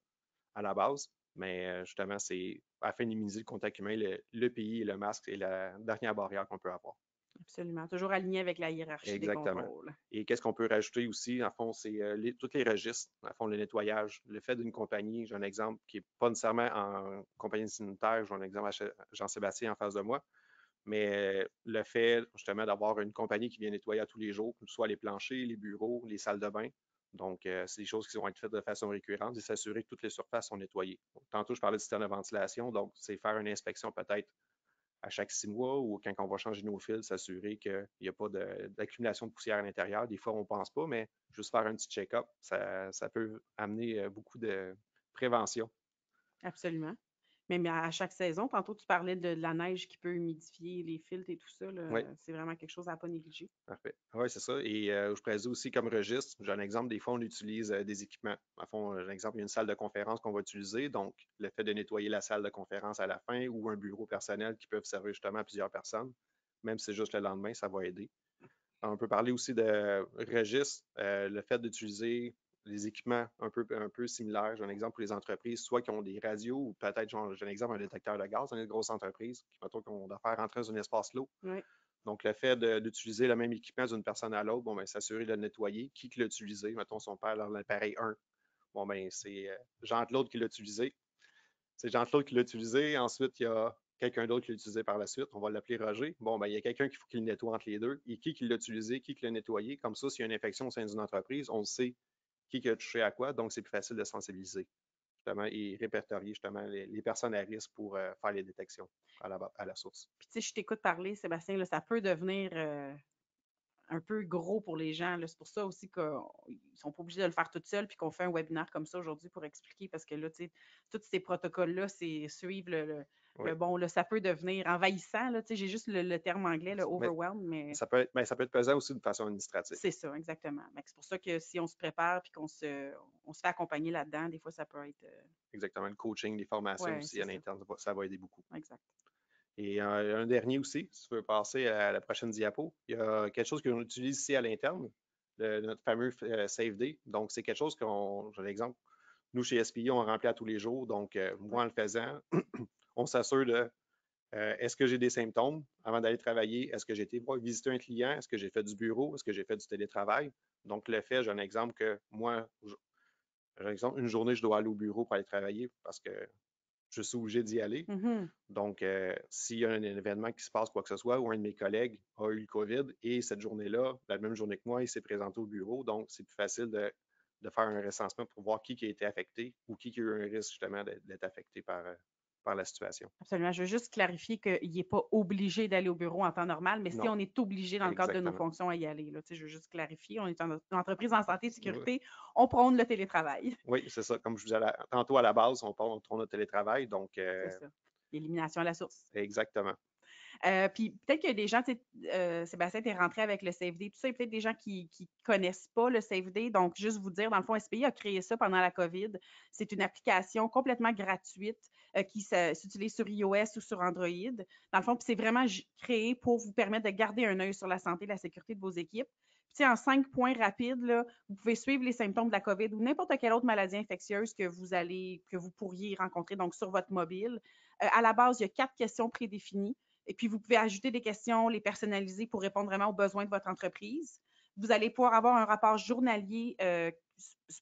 E: à la base. Mais justement, c'est afin de minimiser le contact humain, le pays et le masque, c'est la dernière barrière qu'on peut avoir.
A: Absolument. Toujours aligné avec la hiérarchie des contrôles.
E: Et qu'est-ce qu'on peut rajouter aussi? En fond, c'est tous les registres, en fond, le nettoyage, le fait d'une compagnie, j'ai un exemple qui n'est pas nécessairement en compagnie sanitaire, j'ai un exemple à Jean-Sébastien en face de moi, mais le fait justement d'avoir une compagnie qui vient nettoyer à tous les jours, que ce soit les planchers, les bureaux, les salles de bain. Donc, c'est des choses qui vont être faites de façon récurrente et s'assurer que toutes les surfaces sont nettoyées. Tantôt, je parlais du système de ventilation, donc c'est faire une inspection peut-être à chaque 6 mois ou quand on va changer nos fils, s'assurer qu'il n'y a pas d'accumulation de poussière à l'intérieur. Des fois, on ne pense pas, mais juste faire un petit check-up, ça peut amener beaucoup de prévention.
A: Absolument. Même à chaque saison, tantôt tu parlais de la neige qui peut humidifier les filtres et tout ça.
E: Oui.
A: C'est vraiment quelque chose à ne pas négliger.
E: Parfait. Oui, c'est ça. Et je pourrais dire aussi comme registre, j'ai un exemple, des fois, on utilise des équipements. En fond, j'ai un exemple, il y a une salle de conférence qu'on va utiliser. Donc, le fait de nettoyer la salle de conférence à la fin ou un bureau personnel qui peuvent servir justement à plusieurs personnes, même si c'est juste le lendemain, ça va aider. On peut parler aussi de registre, le fait d'utiliser des équipements un peu similaires. J'ai un exemple pour les entreprises, soit qui ont des radios ou peut-être, j'ai un exemple, un détecteur de gaz dans les grosses entreprises, qu'on doit faire rentrer dans un espace clos.
A: Oui.
E: Donc, le fait d'utiliser le même équipement d'une personne à l'autre, bon, ben, s'assurer de le nettoyer. Qui l'a utilisé? Mettons, son père dans l'appareil 1. Bon, ben, c'est Jean-Claude qui l'a utilisé. C'est Jean-Claude qui l'a utilisé. Ensuite, il y a quelqu'un d'autre qui l'a utilisé par la suite. On va l'appeler Roger. Bon, ben, il y a quelqu'un qu'il faut qu'il nettoie entre les deux. Et qui l'a utilisé, qui l'a nettoyé. Comme ça, s'il y a une infection au sein d'une entreprise, on sait qui a touché à quoi. Donc, c'est plus facile de sensibiliser justement et répertorier justement les personnes à risque pour faire les détections à la source.
A: Puis, tu sais, je t'écoute parler, Sébastien, là, ça peut devenir un peu gros pour les gens. C'est pour ça aussi qu'ils ne sont pas obligés de le faire tout seuls, puis qu'on fait un webinaire comme ça aujourd'hui pour expliquer, parce que là, tu sais, tous ces protocoles-là, c'est suivre
E: Oui.
A: bon, là, ça peut devenir envahissant, là, tu sais, j'ai juste le terme anglais, le
E: Mais
A: overwhelm, mais
E: ça peut être pesant aussi de façon administrative.
A: c'est ça, exactement. Mais c'est pour ça que si on se prépare puis on se fait accompagner là-dedans, des fois, ça peut être.
E: Exactement. Le coaching, les formations
A: Ouais,
E: aussi
A: c'est
E: en
A: ça.
E: interne, ça va aider beaucoup.
A: Exact.
E: Et un dernier aussi, si tu veux passer à la prochaine diapo, il y a quelque chose qu'on utilise ici à l'interne, notre fameux Save Day. Donc, c'est quelque chose j'ai l'exemple, nous chez SPI, on remplit à tous les jours. Donc, moi, en le faisant, on s'assure de est-ce que j'ai des symptômes avant d'aller travailler? Est-ce que j'ai été visiter un client? Est-ce que j'ai fait du bureau? Est-ce que j'ai fait du télétravail? Donc, le fait, j'ai un exemple que moi, j'ai un exemple, une journée, je dois aller au bureau pour aller travailler parce que je suis obligé d'y aller.
A: Mhm.
E: Donc, s'il y a un événement qui se passe, quoi que ce soit, ou un de mes collègues a eu le COVID et cette journée-là, la même journée que moi, il s'est présenté au bureau, donc c'est plus facile de faire un recensement pour voir qui a été affecté ou qui a eu un risque justement d'être affecté par la situation.
A: Absolument. Je veux juste clarifier qu'il n'est pas obligé d'aller au bureau en temps normal, mais si
E: Non,
A: on est obligé dans le cadre de nos
E: exactement.
A: fonctions à y aller, là, tu sais, je veux juste clarifier, on est une entreprise en santé et
E: Oui,
A: sécurité, on prône le télétravail.
E: oui, c'est ça. Comme je vous disais tantôt à la base, on tourne notre télétravail, donc
A: C'est ça. L'élimination à la source.
E: exactement.
A: Puis peut-être qu'il y a des gens, tu sais, Sébastien, tu es rentré avec le Save Day, tout ça, et peut-être des gens qui ne connaissent pas le Save Day. Donc, juste vous dire, dans le fond, SPI a créé ça pendant la COVID. C'est une application complètement gratuite qui s'utilise sur iOS ou sur Android. Dans le fond, puis c'est vraiment créé pour vous permettre de garder un œil sur la santé et la sécurité de vos équipes. Puis, en 5 points rapides, là, vous pouvez suivre les symptômes de la COVID ou n'importe quelle autre maladie infectieuse que vous pourriez rencontrer donc sur votre mobile. À la base, il y a 4 questions prédéfinies. Et puis, vous pouvez ajouter des questions, les personnaliser pour répondre vraiment aux besoins de votre entreprise. Vous allez pouvoir avoir un rapport journalier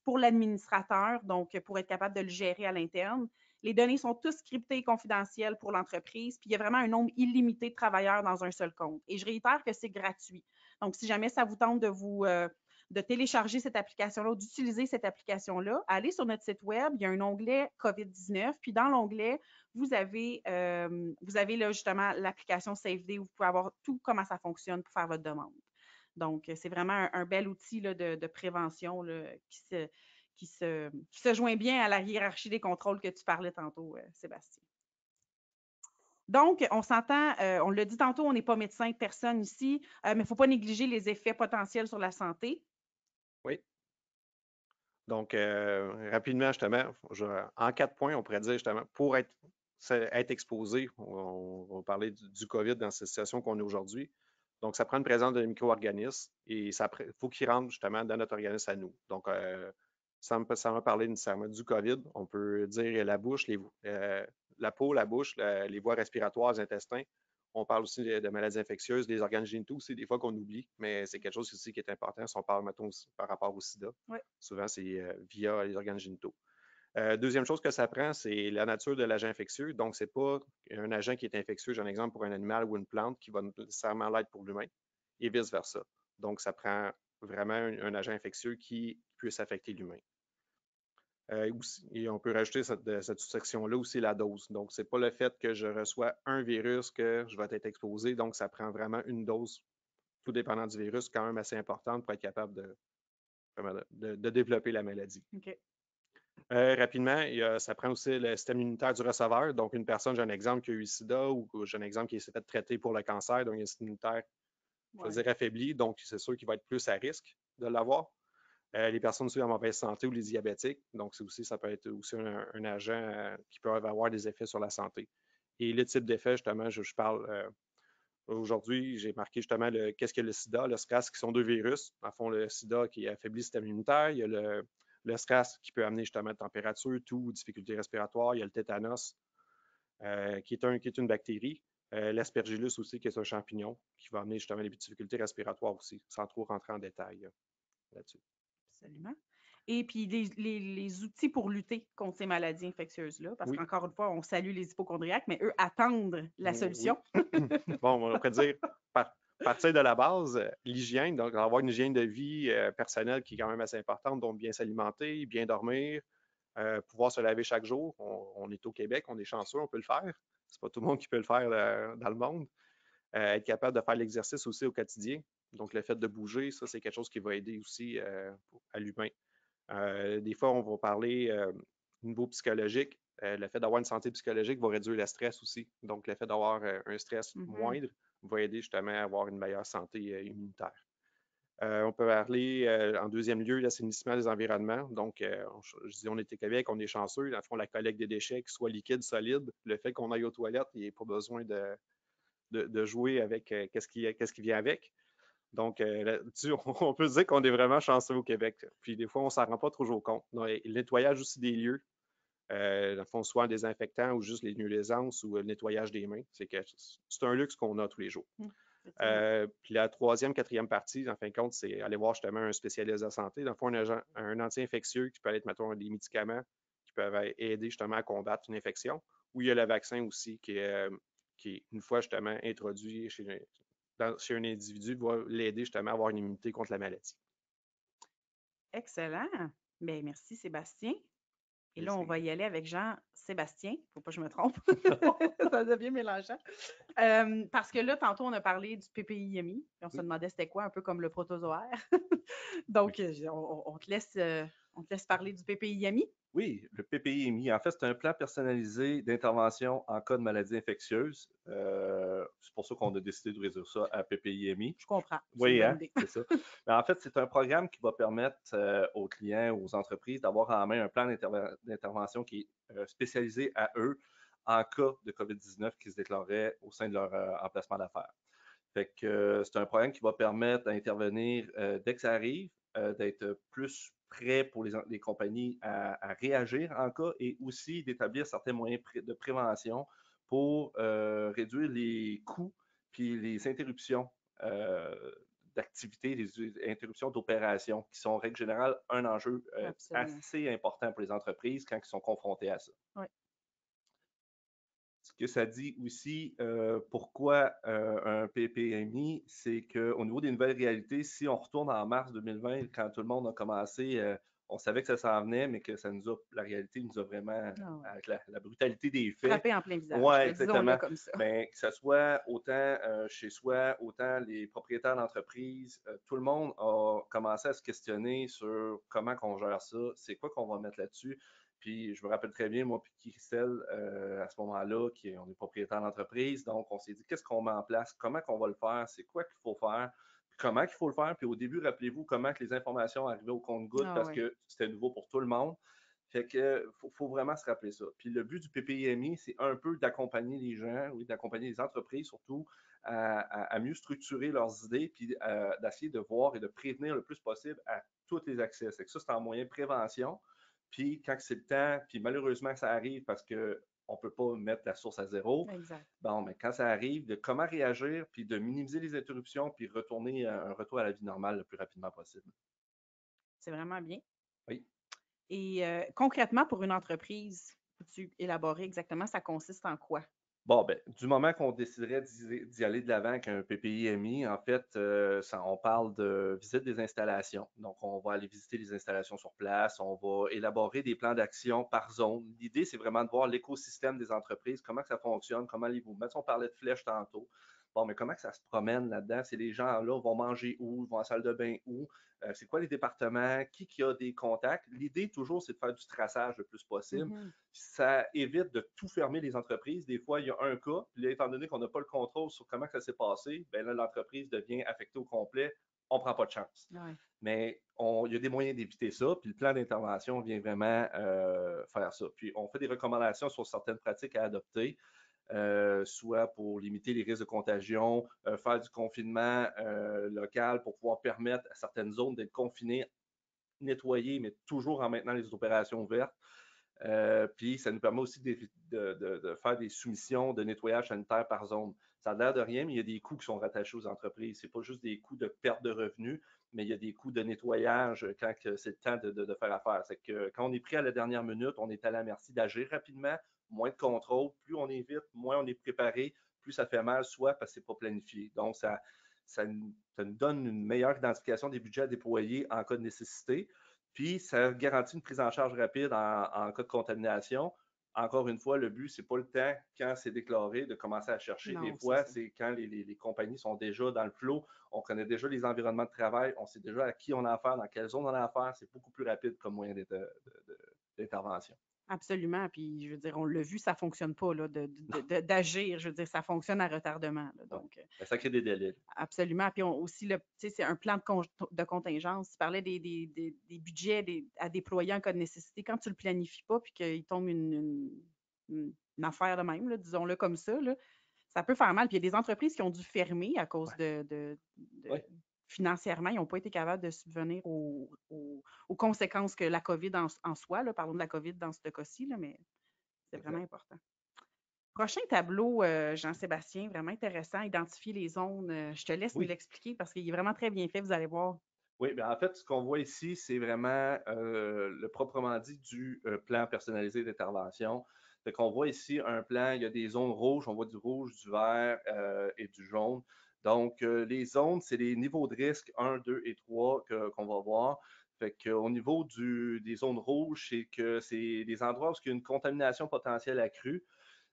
A: pour l'administrateur, donc pour être capable de le gérer à l'interne. Les données sont toutes scriptées et confidentielles pour l'entreprise, puis il y a vraiment un nombre illimité de travailleurs dans un seul compte. Et je réitère que c'est gratuit. Donc, si jamais ça vous tente de télécharger cette application-là ou d'utiliser cette application-là, allez sur notre site web, il y a un onglet COVID-19, puis dans l'onglet, vous avez là justement l'application SafeDay où vous pouvez avoir tout comment ça fonctionne pour faire votre demande. Donc, c'est vraiment un bel outil là, de prévention là, qui se joint bien à la hiérarchie des contrôles que tu parlais tantôt, Sébastien. Donc, on s'entend, on l'a dit tantôt, on n'est pas médecin, personne ici, mais il ne faut pas négliger les effets potentiels sur la santé.
E: Oui. Donc, rapidement, justement, en 4 points, on pourrait dire justement, pour être exposé, on va parler du COVID dans cette situation qu'on est aujourd'hui. Donc, ça prend une présence de micro-organismes et il faut qu'ils rentrent justement dans notre organisme à nous. Donc, sans parler nécessairement du COVID, on peut dire la bouche, la peau, la bouche, les voies respiratoires, les intestins. On parle aussi de maladies infectieuses, des organes génitaux aussi, des fois qu'on oublie, mais c'est quelque chose aussi qui est important si on parle, mettons, aussi par rapport au sida.
A: Ouais.
E: Souvent, c'est via les organes génitaux. Deuxième chose que ça prend, c'est la nature de l'agent infectieux. Donc, ce n'est pas un agent qui est infectieux, j'ai un exemple pour un animal ou une plante qui va nécessairement l'être pour l'humain et vice-versa. Donc, ça prend vraiment un agent infectieux qui puisse affecter l'humain. Et on peut rajouter cette section-là aussi la dose. Donc, ce n'est pas le fait que je reçois un virus que je vais être exposé. Donc, ça prend vraiment une dose, tout dépendant du virus, quand même assez importante pour être capable de développer la maladie.
A: OK.
E: Rapidement, ça prend aussi le système immunitaire du receveur. Donc, une personne, j'ai un exemple qui a eu le sida ou j'ai un exemple qui s'est fait traiter pour le cancer, donc il y a un système immunitaire, je veux dire, affaibli, donc c'est sûr qu'il va être plus à risque de l'avoir. Les personnes aussi en mauvaise santé ou les diabétiques, donc ça peut être aussi un agent qui peut avoir des effets sur la santé. Et le type d'effet, justement, je parle aujourd'hui, j'ai marqué justement qu'est-ce que le sida, le SRAS, qui sont 2 virus. En fond, le sida qui affaiblit le système immunitaire, il y a le SRAS qui peut amener justement de température, tout, difficultés respiratoires, il y a le tétanos qui est une bactérie. L'aspergillus aussi, qui est un champignon, qui va amener justement les difficultés respiratoires aussi, sans trop rentrer en détail là-dessus.
A: Absolument. Et puis, les outils pour lutter contre ces maladies infectieuses-là, parce qu'encore une fois, on salue les hypochondriaques, mais eux attendent la solution.
E: Oui. Bon, on pourrait dire, partir de la base, l'hygiène, donc avoir une hygiène de vie personnelle qui est quand même assez importante, donc bien s'alimenter, bien dormir, pouvoir se laver chaque jour. On est au Québec, on est chanceux, on peut le faire. C'est pas tout le monde qui peut le faire dans le monde. Être capable de faire l'exercice aussi au quotidien. Donc, le fait de bouger, ça, c'est quelque chose qui va aider aussi à l'humain. Des fois, on va parler au niveau psychologique. Le fait d'avoir une santé psychologique va réduire le stress aussi. Donc, le fait d'avoir un stress moindre va aider justement à avoir une meilleure santé immunitaire. On peut parler en deuxième lieu l'assainissement des environnements. Donc, je dis on est au Québec, on est chanceux. Dans le fond, la collecte des déchets, qu'ils soient liquides, solides, le fait qu'on aille aux toilettes, il n'y a pas besoin de jouer avec qu'est-ce qui vient avec. Donc, là-dessus, on peut se dire qu'on est vraiment chanceux au Québec. Puis, des fois, on ne s'en rend pas toujours compte. Donc, le nettoyage aussi des lieux, dans le fond, soit en désinfectant ou juste les lieux d'aisance ou le nettoyage des mains, c'est un luxe qu'on a tous les jours. Puis la troisième, quatrième partie, en fin de compte, c'est aller voir justement un spécialiste de la santé. Dans le fond, un anti-infectieux qui peut être, mettons, des médicaments qui peuvent aider justement à combattre une infection. Ou il y a le vaccin aussi qui est une fois justement introduit chez un individu, va l'aider justement à avoir une immunité contre la maladie.
A: Excellent. Bien, merci Sébastien. Et là, on va y aller avec Jean-Sébastien. Il ne faut pas que je me trompe. Ça devient mélangeant. Parce que là, tantôt, on a parlé du PPIMI. On se demandait c'était quoi, un peu comme le protozoaire. Donc, on te laisse parler du PPIMI.
C: Oui, le PPIMI, en fait, c'est un plan personnalisé d'intervention en cas de maladie infectieuse. C'est pour ça qu'on a décidé de réduire ça à PPIMI.
A: Je comprends.
C: Oui, hein, c'est ça. Mais en fait, c'est un programme qui va permettre aux clients, aux entreprises d'avoir en main un plan d'intervention qui est spécialisé à eux en cas de COVID-19 qui se déclarerait au sein de leur emplacement d'affaires. Fait que c'est un programme qui va permettre d'intervenir dès que ça arrive, d'être plus prêt pour les compagnies à réagir en cas et aussi d'établir certains moyens de prévention pour réduire les coûts puis les interruptions d'activité, les interruptions d'opération qui sont en règle générale un enjeu assez important pour les entreprises quand ils sont confrontés à ça.
A: Oui.
C: Ce que ça dit aussi, pourquoi un PPMI, c'est qu'au niveau des nouvelles réalités, si on retourne en mars 2020, quand tout le monde a commencé, on savait que ça s'en venait, mais que la réalité nous a vraiment, avec la brutalité des faits.
A: Frappé en plein visage.
C: Oui, exactement.
A: Comme ça.
C: Ben, que ce soit autant chez soi, autant les propriétaires d'entreprise, tout le monde a commencé à se questionner sur comment on gère ça, c'est quoi qu'on va mettre là-dessus. Puis je me rappelle très bien, moi puis Christelle, à ce moment-là, on est propriétaire d'entreprise, donc on s'est dit qu'est-ce qu'on met en place, comment qu'on va le faire, c'est quoi qu'il faut faire, puis comment qu'il faut le faire. Puis au début, rappelez-vous comment que les informations arrivaient au compte-gouttes parce que c'était nouveau pour tout le monde. Fait que faut vraiment se rappeler ça. Puis le but du PPIMI, c'est un peu d'accompagner les gens, oui, d'accompagner les entreprises surtout à mieux structurer leurs idées, puis d'essayer de voir et de prévenir le plus possible à tous les accès. C'est que ça, c'est un moyen de prévention. Puis quand c'est le temps, puis malheureusement ça arrive parce qu'on ne peut pas mettre la source à zéro.
A: Exact.
C: Bon, mais quand ça arrive, de comment réagir, puis de minimiser les interruptions, puis retourner un retour à la vie normale le plus rapidement possible.
A: C'est vraiment bien.
C: Oui.
A: Et concrètement, pour une entreprise, peux-tu élaborer exactement, ça consiste en quoi?
C: Bon, ben, du moment qu'on déciderait d'y aller de l'avant avec un PPIMI, en fait, on parle de visite des installations. Donc, on va aller visiter les installations sur place, on va élaborer des plans d'action par zone. L'idée, c'est vraiment de voir l'écosystème des entreprises, comment ça fonctionne, comment les mouvements. On parlait de flèches tantôt. Bon, mais comment que ça se promène là-dedans? C'est les gens-là vont manger où? Ils vont à la salle de bain où? C'est quoi les départements? Qui a des contacts? L'idée, toujours, c'est de faire du traçage le plus possible. Ça évite de tout fermer les entreprises. Des fois, il y a un cas, puis là, étant donné qu'on n'a pas le contrôle sur comment ça s'est passé, bien là, l'entreprise devient affectée au complet. On ne prend pas de chance.
A: Ouais.
C: Mais il y a des moyens d'éviter ça, puis le plan d'intervention vient vraiment faire ça. Puis on fait des recommandations sur certaines pratiques à adopter. Soit pour limiter les risques de contagion, faire du confinement local pour pouvoir permettre à certaines zones d'être confinées, nettoyées, mais toujours en maintenant les opérations ouvertes. Puis ça nous permet aussi de faire des soumissions de nettoyage sanitaire par zone. Ça a l'air de rien, mais il y a des coûts qui sont rattachés aux entreprises. Ce n'est pas juste des coûts de perte de revenus, mais il y a des coûts de nettoyage quand c'est le temps de faire affaire. C'est que quand on est pris à la dernière minute, on est à la merci d'agir rapidement, moins de contrôle. Plus on est vite, moins on est préparé, plus ça fait mal, soit parce que ce n'est pas planifié. Donc, ça nous donne une meilleure identification des budgets à déployer en cas de nécessité. Puis, ça garantit une prise en charge rapide en cas de contamination. Encore une fois, le but, ce n'est pas le temps, quand c'est déclaré, de commencer à chercher. Des fois, c'est quand les compagnies sont déjà dans le flot, on connaît déjà les environnements de travail, on sait déjà à qui on a affaire, dans quelle zone on a affaire. C'est beaucoup plus rapide comme moyen d'intervention.
A: Absolument. Puis, je veux dire, on l'a vu, ça ne fonctionne pas là, d'agir. Je veux dire, ça fonctionne à retardement. Là.
C: Ouais.
A: Donc,
C: Ça crée des délais.
A: absolument. Puis aussi, tu sais, c'est un plan de contingence. Tu parlais des budgets à déployer en cas de nécessité. Quand tu ne le planifies pas puis qu'il tombe une affaire de même, là, disons-le comme ça, ça peut faire mal. Puis il y a des entreprises qui ont dû fermer à cause
C: Ouais.
A: financièrement, ils n'ont pas été capables de subvenir aux conséquences que la COVID en soi, là, parlons de la COVID dans ce cas-ci, là, mais c'est
C: Exact.
A: vraiment important. Prochain tableau, Jean-Sébastien, vraiment intéressant, identifier les zones. Je te laisse nous
C: Oui.
A: l'expliquer parce qu'il est vraiment très bien fait, vous allez voir.
C: Oui, bien en fait, ce qu'on voit ici, c'est vraiment le proprement dit du plan personnalisé d'intervention. Fait qu'on voit ici un plan, il y a des zones rouges, on voit du rouge, du vert et du jaune. Donc, les zones, c'est les niveaux de risque 1, 2 et 3 qu'on va voir. Fait qu'au niveau des zones rouges, c'est que c'est des endroits où il y a une contamination potentielle accrue.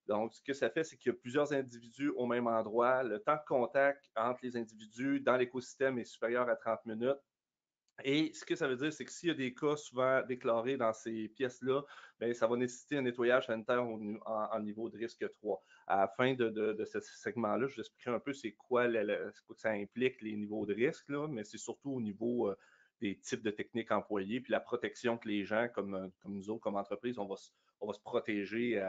C: Donc, ce que ça fait, c'est qu'il y a plusieurs individus au même endroit. Le temps de contact entre les individus dans l'écosystème est supérieur à 30 minutes. Et ce que ça veut dire, c'est que s'il y a des cas souvent déclarés dans ces pièces-là, bien, ça va nécessiter un nettoyage sanitaire en niveau de risque 3. À la fin de ce segment-là, je vous expliquerai un peu c'est quoi que ça implique, les niveaux de risque, là, mais c'est surtout au niveau des types de techniques employées, puis la protection que les gens, comme nous autres, comme entreprise, on va se protéger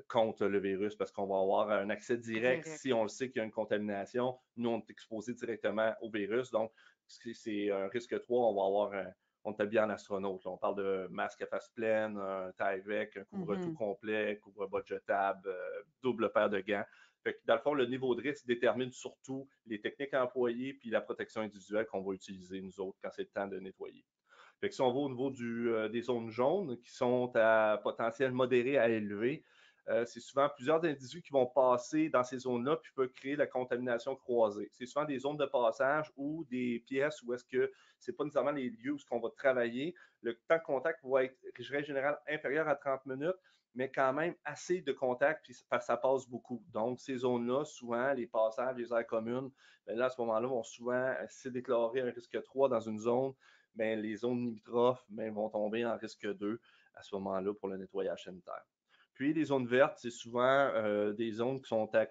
C: contre le virus parce qu'on va avoir un accès direct si on le sait qu'il y a une contamination. Nous, on est exposé directement au virus. Donc, c'est un risque 3, on va avoir on est habillé en astronaute. Là. On parle de masque à face pleine, un Tyvek, un couvre-tout complet, couvre-bas jetable, double paire de gants. Fait que, dans le fond, le niveau de risque détermine surtout les techniques employées puis la protection individuelle qu'on va utiliser, nous autres, quand c'est le temps de nettoyer. Fait que si on va au niveau des zones jaunes qui sont à potentiel modéré à élevé, c'est souvent plusieurs individus qui vont passer dans ces zones-là puis peuvent créer la contamination croisée. C'est souvent des zones de passage ou des pièces où est-ce que c'est pas nécessairement les lieux où on va travailler. Le temps de contact va être, je dirais, général inférieur à 30 minutes, mais quand même assez de contact, puis ça passe beaucoup. Donc, ces zones-là, souvent, les passages, les aires communes, bien là, à ce moment-là, vont souvent, si c'est déclaré un risque 3 dans une zone, bien, les zones limitrophes vont tomber en risque 2 à ce moment-là pour le nettoyage sanitaire. Puis, les zones vertes, c'est souvent des zones qui sont à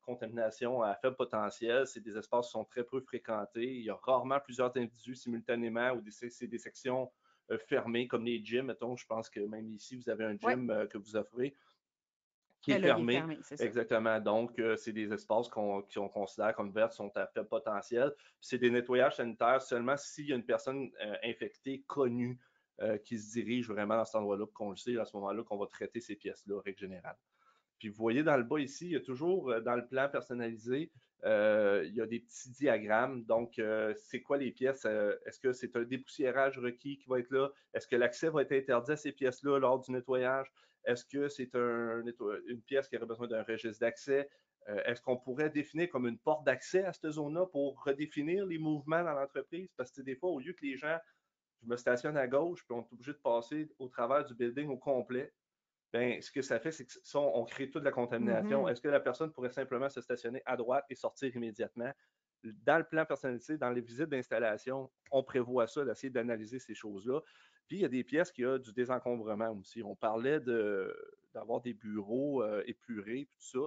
C: contamination à faible potentiel. C'est des espaces qui sont très peu fréquentés. Il y a rarement plusieurs individus simultanément ou c'est des sections fermées comme les gyms. Mettons, je pense que même ici, vous avez un gym que vous offrez qui est fermé.
A: C'est ça.
C: Exactement. Donc, c'est des espaces qu'on considère comme verts, sont à faible potentiel. C'est des nettoyages sanitaires seulement s'il y a une personne infectée connue qui se dirige vraiment dans cet endroit-là, qu'on le sait à ce moment-là qu'on va traiter ces pièces-là, règle générale. Puis vous voyez dans le bas ici, il y a toujours dans le plan personnalisé, il y a des petits diagrammes. Donc, c'est quoi les pièces? Est-ce que c'est un dépoussiérage requis qui va être là? Est-ce que l'accès va être interdit à ces pièces-là lors du nettoyage? Est-ce que c'est une pièce qui aurait besoin d'un registre d'accès? Est-ce qu'on pourrait définir comme une porte d'accès à cette zone-là pour redéfinir les mouvements dans l'entreprise? Parce que des fois, au lieu que les gens, je me stationne à gauche, puis on est obligé de passer au travers du building au complet, bien, ce que ça fait, c'est que ça, on crée toute la contamination. Est-ce que la personne pourrait simplement se stationner à droite et sortir immédiatement? Dans le plan personnalisé, dans les visites d'installation, on prévoit ça, d'essayer d'analyser ces choses-là. Puis, il y a des pièces qui ont du désencombrement aussi. On parlait d'avoir des bureaux épurés, tout ça.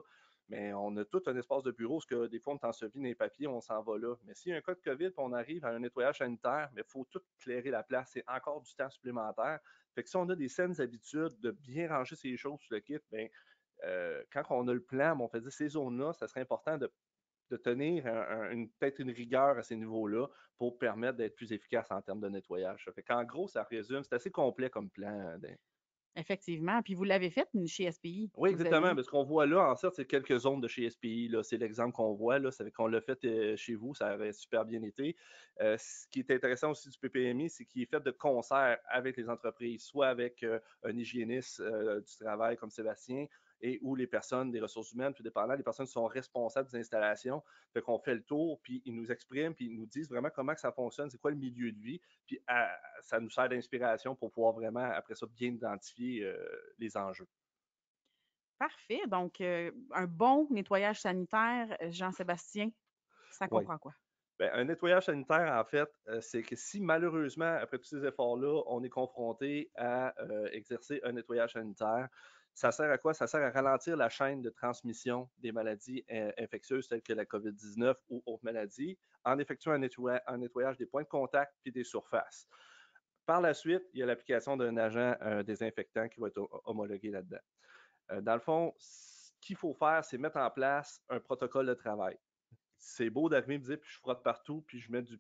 C: Mais on a tout un espace de bureau, parce que des fois, on est enseveli dans les papiers, on s'en va là. Mais s'il y a un cas de COVID, puis on arrive à un nettoyage sanitaire, mais il faut tout clairer la place. C'est encore du temps supplémentaire. Fait que si on a des saines habitudes de bien ranger ces choses sur le kit, bien, quand on a le plan, on fait dire ces zones-là, ça serait important de tenir peut-être une rigueur à ces niveaux-là pour permettre d'être plus efficace en termes de nettoyage. Ça fait qu'en gros, ça résume, c'est assez complet comme plan.
A: Effectivement. Puis vous l'avez fait chez SPI.
C: Oui, exactement. Mais ce qu'on voit là, en fait, c'est quelques zones de chez SPI. Là. C'est l'exemple qu'on voit. Là. Ça fait qu'on l'a fait chez vous. Ça aurait super bien été. Ce qui est intéressant aussi du PPMI, c'est qu'il est fait de concert avec les entreprises, soit avec un hygiéniste du travail comme Sébastien, et où les personnes des ressources humaines, tout dépendant, les personnes sont responsables des installations. Fait qu'on fait le tour, puis ils nous expriment, puis ils nous disent vraiment comment que ça fonctionne, c'est quoi le milieu de vie, puis ça nous sert d'inspiration pour pouvoir vraiment, après ça, bien identifier les enjeux.
A: Parfait. Donc, un bon nettoyage sanitaire, Jean-Sébastien, ça comprend quoi?
C: Bien, un nettoyage sanitaire, en fait, c'est que si malheureusement, après tous ces efforts-là, on est confronté à exercer un nettoyage sanitaire, ça sert à quoi? Ça sert à ralentir la chaîne de transmission des maladies infectieuses telles que la COVID-19 ou autres maladies en effectuant un nettoyage des points de contact puis des surfaces. Par la suite, il y a l'application d'un agent désinfectant qui va être homologué là-dedans. Dans le fond, ce qu'il faut faire, c'est mettre en place un protocole de travail. C'est beau d'arriver et me dire, puis je frotte partout, puis je mets du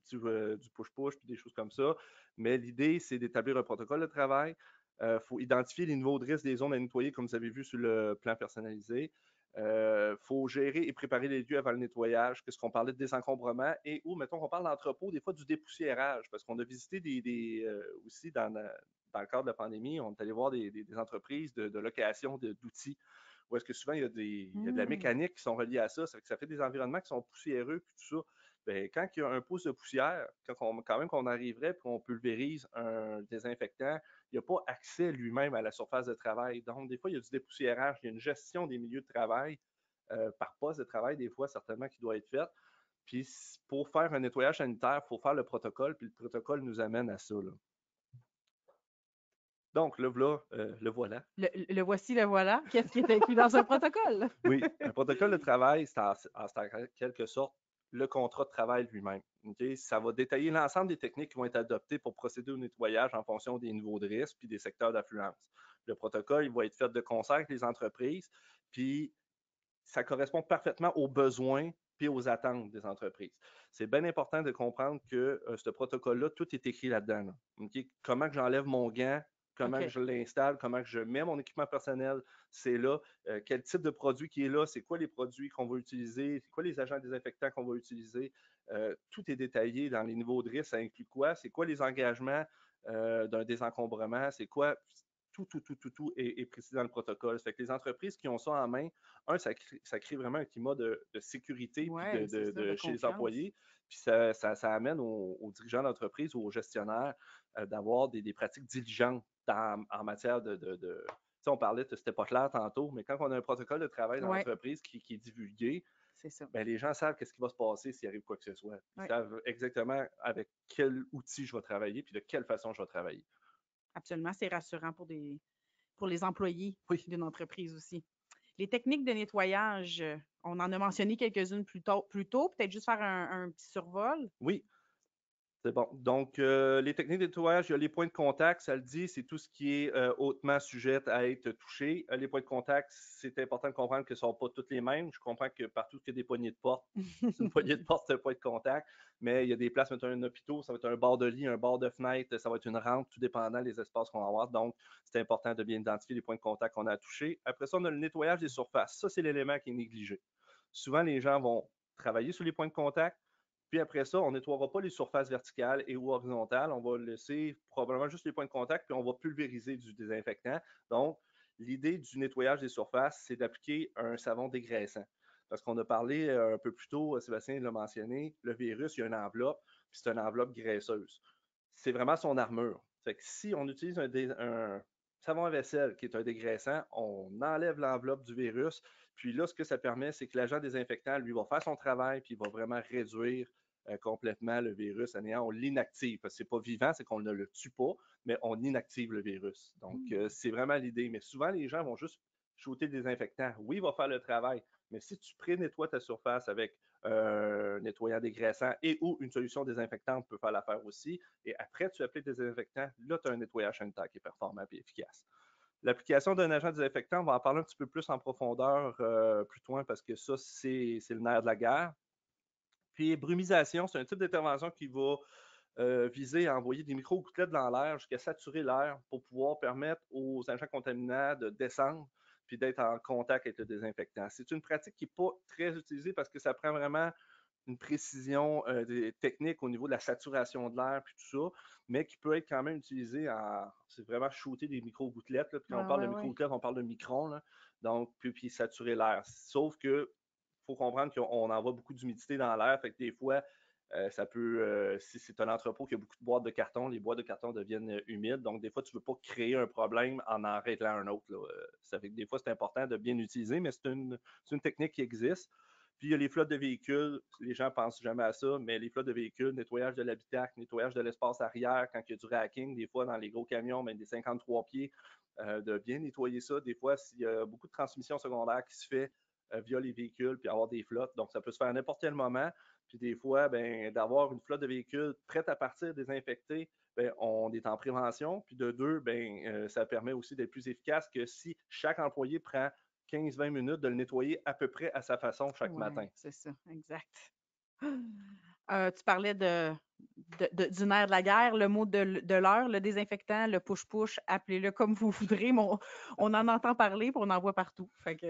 C: push-push, puis des choses comme ça. Mais l'idée, c'est d'établir un protocole de travail. Il faut identifier les niveaux de risque des zones à nettoyer, comme vous avez vu sur le plan personnalisé. Il faut gérer et préparer les lieux avant le nettoyage, qu'est-ce qu'on parlait de désencombrement et où, mettons qu'on parle d'entrepôt, des fois du dépoussiérage, parce qu'on a visité aussi dans le cadre de la pandémie, on est allé voir des entreprises de location d'outils où est-ce que souvent il y a de la mécanique qui sont reliées à ça. Ça fait des environnements qui sont poussiéreux, puis tout ça. Bien, quand il y a un pouce de poussière, quand même qu'on arriverait puis qu'on pulvérise un désinfectant, il n'y a pas accès lui-même à la surface de travail. Donc, des fois, il y a du dépoussiérage, il y a une gestion des milieux de travail par poste de travail, des fois, certainement, qui doit être faite. Puis, pour faire un nettoyage sanitaire, il faut faire le protocole, puis le protocole nous amène à ça, là. Donc, le voilà.
A: Le voici, le voilà. Qu'est-ce qui est inclus dans un protocole?
C: Oui, un protocole de travail, c'est en quelque sorte le contrat de travail lui-même. Okay? Ça va détailler l'ensemble des techniques qui vont être adoptées pour procéder au nettoyage en fonction des niveaux de risque puis des secteurs d'affluence. Le protocole, il va être fait de concert avec les entreprises, puis ça correspond parfaitement aux besoins puis aux attentes des entreprises. C'est bien important de comprendre que ce protocole-là, tout est écrit là-dedans. Là. Okay? Comment que j'enlève mon gant, comment que je l'installe, comment que je mets mon équipement personnel, c'est là. Quel type de produit qui est là, c'est quoi les produits qu'on va utiliser, c'est quoi les agents désinfectants qu'on va utiliser. Tout est détaillé dans les niveaux de risque. Ça inclut quoi? C'est quoi les engagements d'un désencombrement? C'est quoi? Tout est précis dans le protocole. Ça fait que les entreprises qui ont ça en main, ça crée vraiment un climat de sécurité
A: Ouais, de
C: chez les
A: confiance.
C: employés. Puis ça amène aux dirigeants d'entreprise ou aux gestionnaires d'avoir des pratiques diligentes en matière de on parlait de c'était pas clair tantôt, mais quand on a un protocole de travail dans l'entreprise qui est divulgué,
A: c'est ça.
C: Ben, les gens savent qu'est-ce qui va se passer s'il arrive quoi que ce soit. Ils savent exactement avec quel outil je vais travailler puis de quelle façon je vais travailler.
A: Absolument, c'est rassurant pour les employés
C: Oui.
A: d'une entreprise aussi. Les techniques de nettoyage, on en a mentionné quelques-unes plus tôt. Peut-être juste faire un petit survol.
C: Oui, c'est bon. Donc, les techniques de nettoyage, il y a les points de contact, ça le dit, c'est tout ce qui est hautement sujet à être touché. Les points de contact, c'est important de comprendre que ce ne sont pas tous les mêmes. Je comprends que partout qu'il y a des poignées de porte, c'est une poignée de porte, c'est un point de contact, mais il y a des places, mettons un hôpital, ça va être un bord de lit, un bord de fenêtre, ça va être une rampe, tout dépendant des espaces qu'on va avoir. Donc, c'est important de bien identifier les points de contact qu'on a à toucher. Après ça, on a le nettoyage des surfaces. Ça, c'est l'élément qui est négligé. Souvent, les gens vont travailler sur les points de contact, puis après ça, on ne nettoiera pas les surfaces verticales et ou horizontales. On va laisser probablement juste les points de contact, puis on va pulvériser du désinfectant. Donc, l'idée du nettoyage des surfaces, c'est d'appliquer un savon dégraissant. Parce qu'on a parlé un peu plus tôt, Sébastien l'a mentionné, le virus, il y a une enveloppe, puis c'est une enveloppe graisseuse. C'est vraiment son armure. Fait que si on utilise un savon à vaisselle qui est un dégraissant, on enlève l'enveloppe du virus, puis là, ce que ça permet, c'est que l'agent désinfectant, lui, va faire son travail, puis il va vraiment réduire complètement le virus à néant. On l'inactive. Parce que c'est pas vivant, c'est qu'on ne le tue pas, mais on inactive le virus. Donc, c'est vraiment l'idée. Mais souvent, les gens vont juste shooter le désinfectant. Oui, il va faire le travail, mais si tu pré-nettoies ta surface avec un nettoyant dégraissant et ou une solution désinfectante peut faire l'affaire aussi, et après, tu appliques des désinfectants, là, tu as un nettoyage sanitaire qui est performant et efficace. L'application d'un agent désinfectant, on va en parler un petit peu plus en profondeur plus loin parce que ça, c'est le nerf de la guerre. Puis, brumisation, c'est un type d'intervention qui va viser à envoyer des micro-gouttelettes dans l'air jusqu'à saturer l'air pour pouvoir permettre aux agents contaminants de descendre puis d'être en contact avec le désinfectant. C'est une pratique qui n'est pas très utilisée parce que ça prend vraiment une précision technique au niveau de la saturation de l'air puis tout ça, mais qui peut être quand même utilisée c'est vraiment shooter des micro-gouttelettes. Puis quand on parle de micro-gouttelettes, on parle de microns. Là. Donc, puis saturer l'air. Sauf que faut comprendre qu'on envoie beaucoup d'humidité dans l'air, fait que des fois, ça peut, si c'est un entrepôt qui a beaucoup de boîtes de carton, les boîtes de carton deviennent humides. Donc, des fois, tu ne veux pas créer un problème en réglant un autre. Là. Ça fait que des fois, c'est important de bien l'utiliser, mais c'est une technique qui existe. Puis il y a les flottes de véhicules, les gens ne pensent jamais à ça, mais les flottes de véhicules, nettoyage de l'habitacle, nettoyage de l'espace arrière, quand il y a du racking, des fois dans les gros camions, même des 53 pieds, de bien nettoyer ça. Des fois, s'il y a beaucoup de transmission secondaire qui se fait via les véhicules, puis avoir des flottes, donc ça peut se faire à n'importe quel moment. Puis des fois, ben, d'avoir une flotte de véhicules prête à partir, désinfectée, ben, on est en prévention. Puis de deux, ben, ça permet aussi d'être plus efficace que si chaque employé prend 15-20 minutes de le nettoyer à peu près à sa façon chaque matin.
A: C'est ça, exact. Tu parlais du nerf de la guerre, le mot de l'heure, le désinfectant, le push-push, appelez-le comme vous voudrez, mais on en entend parler, puis on en voit partout. Fait que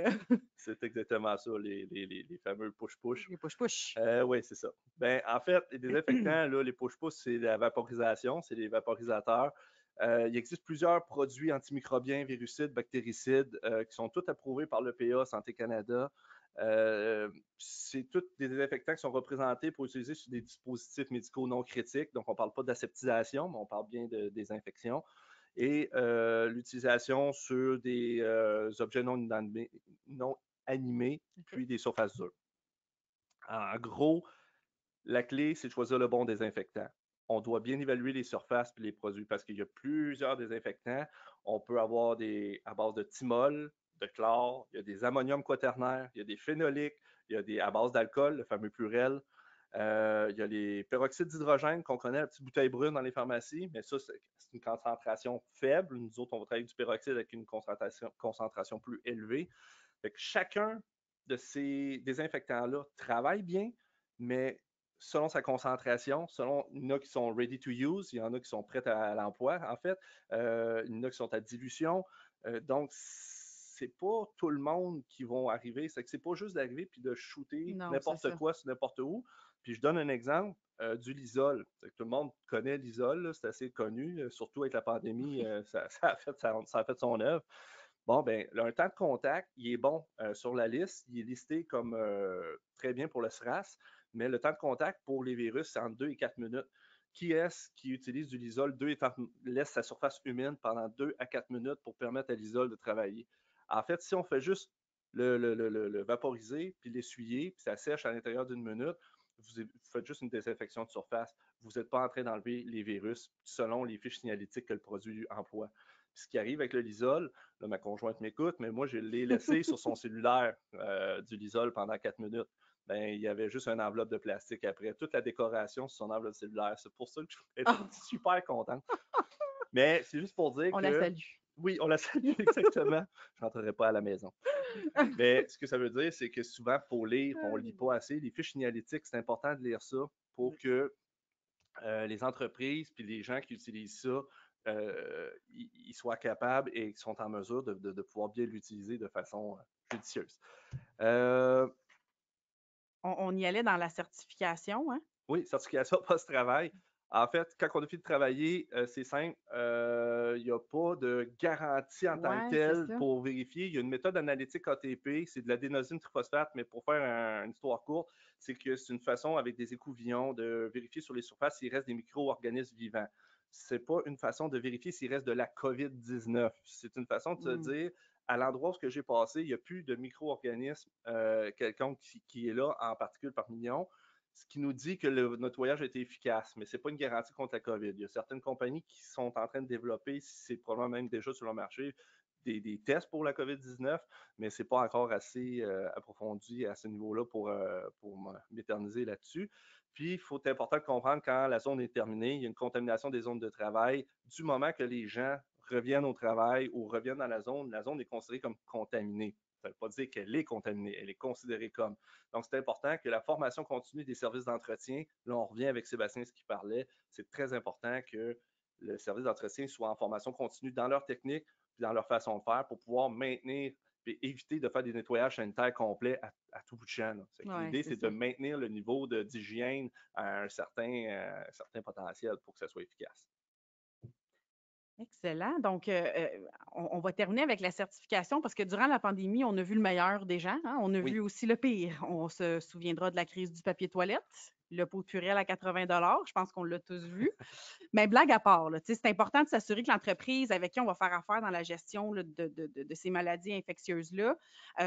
C: C'est exactement ça, les fameux push-push.
A: les push-push.
C: Oui, c'est ça. Ben, en fait, les désinfectants, là, les push-push, c'est la vaporisation, c'est les vaporisateurs. Il existe plusieurs produits antimicrobiens, virucides, bactéricides qui sont tous approuvés par l'EPA, Santé Canada. C'est tous des désinfectants qui sont représentés pour utiliser sur des dispositifs médicaux non critiques. Donc, on ne parle pas d'aseptisation, mais on parle bien de désinfection. Et l'utilisation sur des objets non animés, puis des surfaces dures. En gros, la clé, c'est de choisir le bon désinfectant. On doit bien évaluer les surfaces et les produits parce qu'il y a plusieurs désinfectants. On peut avoir des à base de thymol, de chlore, il y a des ammoniums quaternaires, il y a des phénoliques, il y a des à base d'alcool, le fameux Purell. Il y a les peroxydes d'hydrogène qu'on connaît, la petite bouteille brune dans les pharmacies, mais ça, c'est une concentration faible. Nous autres, on va travailler avec du peroxyde avec une concentration plus élevée. Fait que chacun de ces désinfectants-là travaille bien, mais selon sa concentration, selon, il y en a qui sont ready to use, il y en a qui sont prêts à l'emploi, en fait, il y en a qui sont à dilution. Donc, c'est pas tout le monde qui vont arriver. C'est que c'est pas juste d'arriver puis de shooter n'importe quoi sur n'importe où. Puis je donne un exemple du Lysol. Tout le monde connaît Lysol, c'est assez connu, surtout avec la pandémie, ça a fait son œuvre. Bon, ben, un temps de contact, il est bon sur la liste. Il est listé comme très bien pour le SRAS, mais le temps de contact pour les virus, c'est entre 2 et 4 minutes. Qui est-ce qui utilise du Lysol, laisse sa surface humide pendant 2 à 4 minutes pour permettre à Lysol de travailler? En fait, si on fait juste le vaporiser, puis l'essuyer, puis ça sèche à l'intérieur d'une minute, vous faites juste une désinfection de surface. Vous n'êtes pas en train d'enlever les virus selon les fiches signalétiques que le produit emploie. Puis ce qui arrive avec le Lysol, là, ma conjointe m'écoute, mais moi, je l'ai laissé sur son cellulaire du Lysol pendant 4 minutes. Ben, il y avait juste une enveloppe de plastique après. Toute la décoration sur son enveloppe cellulaire. C'est pour ça que je suis super contente. Mais c'est juste pour dire
A: on
C: que...
A: la salue.
C: Oui, on la salue, exactement. Je rentrerai pas à la maison. Mais ce que ça veut dire, c'est que souvent, il faut lire, on ne lit pas assez. Les fiches signalétiques, c'est important de lire ça pour que les entreprises puis les gens qui utilisent ça, ils soient capables et qu'ils sont en mesure de pouvoir bien l'utiliser de façon judicieuse.
A: On y allait dans la certification, hein?
C: Oui, certification post-travail. En fait, quand on a fini de travailler, c'est simple. Il n'y a pas de garantie en tant que telle pour vérifier. Il y a une méthode analytique ATP, c'est de l'adénosine triphosphate, mais pour faire une histoire courte, c'est que c'est une façon avec des écouvillons de vérifier sur les surfaces s'il reste des micro-organismes vivants. Ce n'est pas une façon de vérifier s'il reste de la COVID-19. C'est une façon de se dire, à l'endroit où j'ai passé, il n'y a plus de micro-organismes quelconque qui est là en particules par million. Ce qui nous dit que notre nettoyage a été efficace, mais ce n'est pas une garantie contre la COVID. Il y a certaines compagnies qui sont en train de développer, c'est probablement même déjà sur le marché, des tests pour la COVID-19, mais ce n'est pas encore assez approfondi à ce niveau-là pour m'éterniser là-dessus. Puis, il faut important de comprendre quand la zone est terminée, il y a une contamination des zones de travail. Du moment que les gens reviennent au travail ou reviennent dans la zone est considérée comme contaminée. Ça ne veut pas dire qu'elle est contaminée, elle est considérée comme. Donc, c'est important que la formation continue des services d'entretien, là, on revient avec Sébastien, ce qu'il parlait, c'est très important que le service d'entretien soit en formation continue dans leur technique et dans leur façon de faire pour pouvoir maintenir et éviter de faire des nettoyages sanitaires complets à tout bout de champ. L'idée, c'est de maintenir le niveau d'hygiène à un certain potentiel pour que ça soit efficace.
A: Excellent. Donc, on va terminer avec la certification parce que durant la pandémie, on a vu le meilleur des gens. Hein? On a vu aussi le pire. On se souviendra de la crise du papier toilette le pot de Purell à 80 $. Je pense qu'on l'a tous vu. Mais blague à part, là, c'est important de s'assurer que l'entreprise avec qui on va faire affaire dans la gestion là, de ces maladies infectieuses-là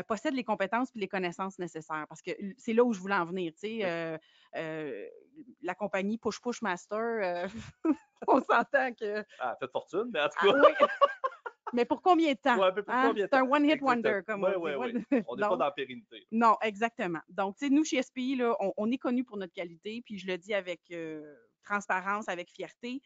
A: possède les compétences et les connaissances nécessaires. Parce que c'est là où je voulais en venir.
C: Oui.
A: La compagnie Push Push Master, on s'entend que.
C: Ah, fait fortune, mais en tout
A: Ah,
C: cas.
A: oui. Mais pour combien de temps?
C: Ouais, mais pour
A: Hein?
C: combien de
A: C'est un
C: temps?
A: one-hit wonder,
C: Exactement.
A: comme
C: Oui,
A: on dit.
C: oui, oui. On n'est pas
A: Donc,
C: dans la pérennité.
A: non, exactement. Donc, tu sais, nous, chez SPI, là, on est connus pour notre qualité, puis je le dis avec transparence, avec fierté.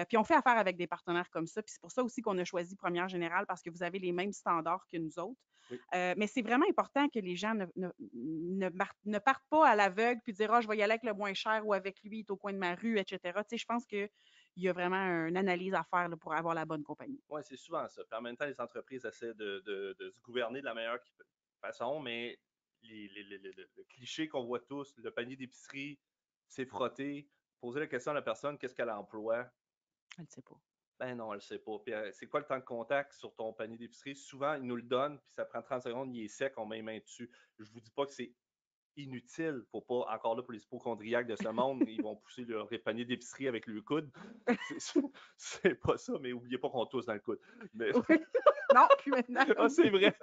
A: Puis on fait affaire avec des partenaires comme ça. Puis c'est pour ça aussi qu'on a choisi Première Générale, parce que vous avez les mêmes standards que nous autres.
C: Oui.
A: Mais c'est vraiment important que les gens ne partent pas à l'aveugle puis dire, ah, je vais y aller avec le moins cher ou avec lui, il est au coin de ma rue, etc. Tu sais, je pense qu'il y a vraiment une analyse à faire là, pour avoir la bonne compagnie.
C: Oui, c'est souvent ça. Puis en même temps, les entreprises essaient de se gouverner de la meilleure façon, mais le cliché qu'on voit tous, le panier d'épicerie, c'est frotter, poser la question à la personne, qu'est-ce qu'elle emploie?
A: Elle ne sait pas.
C: Ben non, elle ne sait pas. Puis c'est quoi le temps de contact sur ton panier d'épicerie? Souvent, ils nous le donnent, puis ça prend 30 secondes, il est sec, on met les mains dessus. Je vous dis pas que c'est inutile. Faut pas, encore là, pour les hypochondriaques de ce monde, ils vont pousser leur panier d'épicerie avec le coude. C'est pas ça, mais oubliez pas qu'on tousse dans le coude. Mais...
A: Non, puis maintenant.
C: Ah, c'est vrai.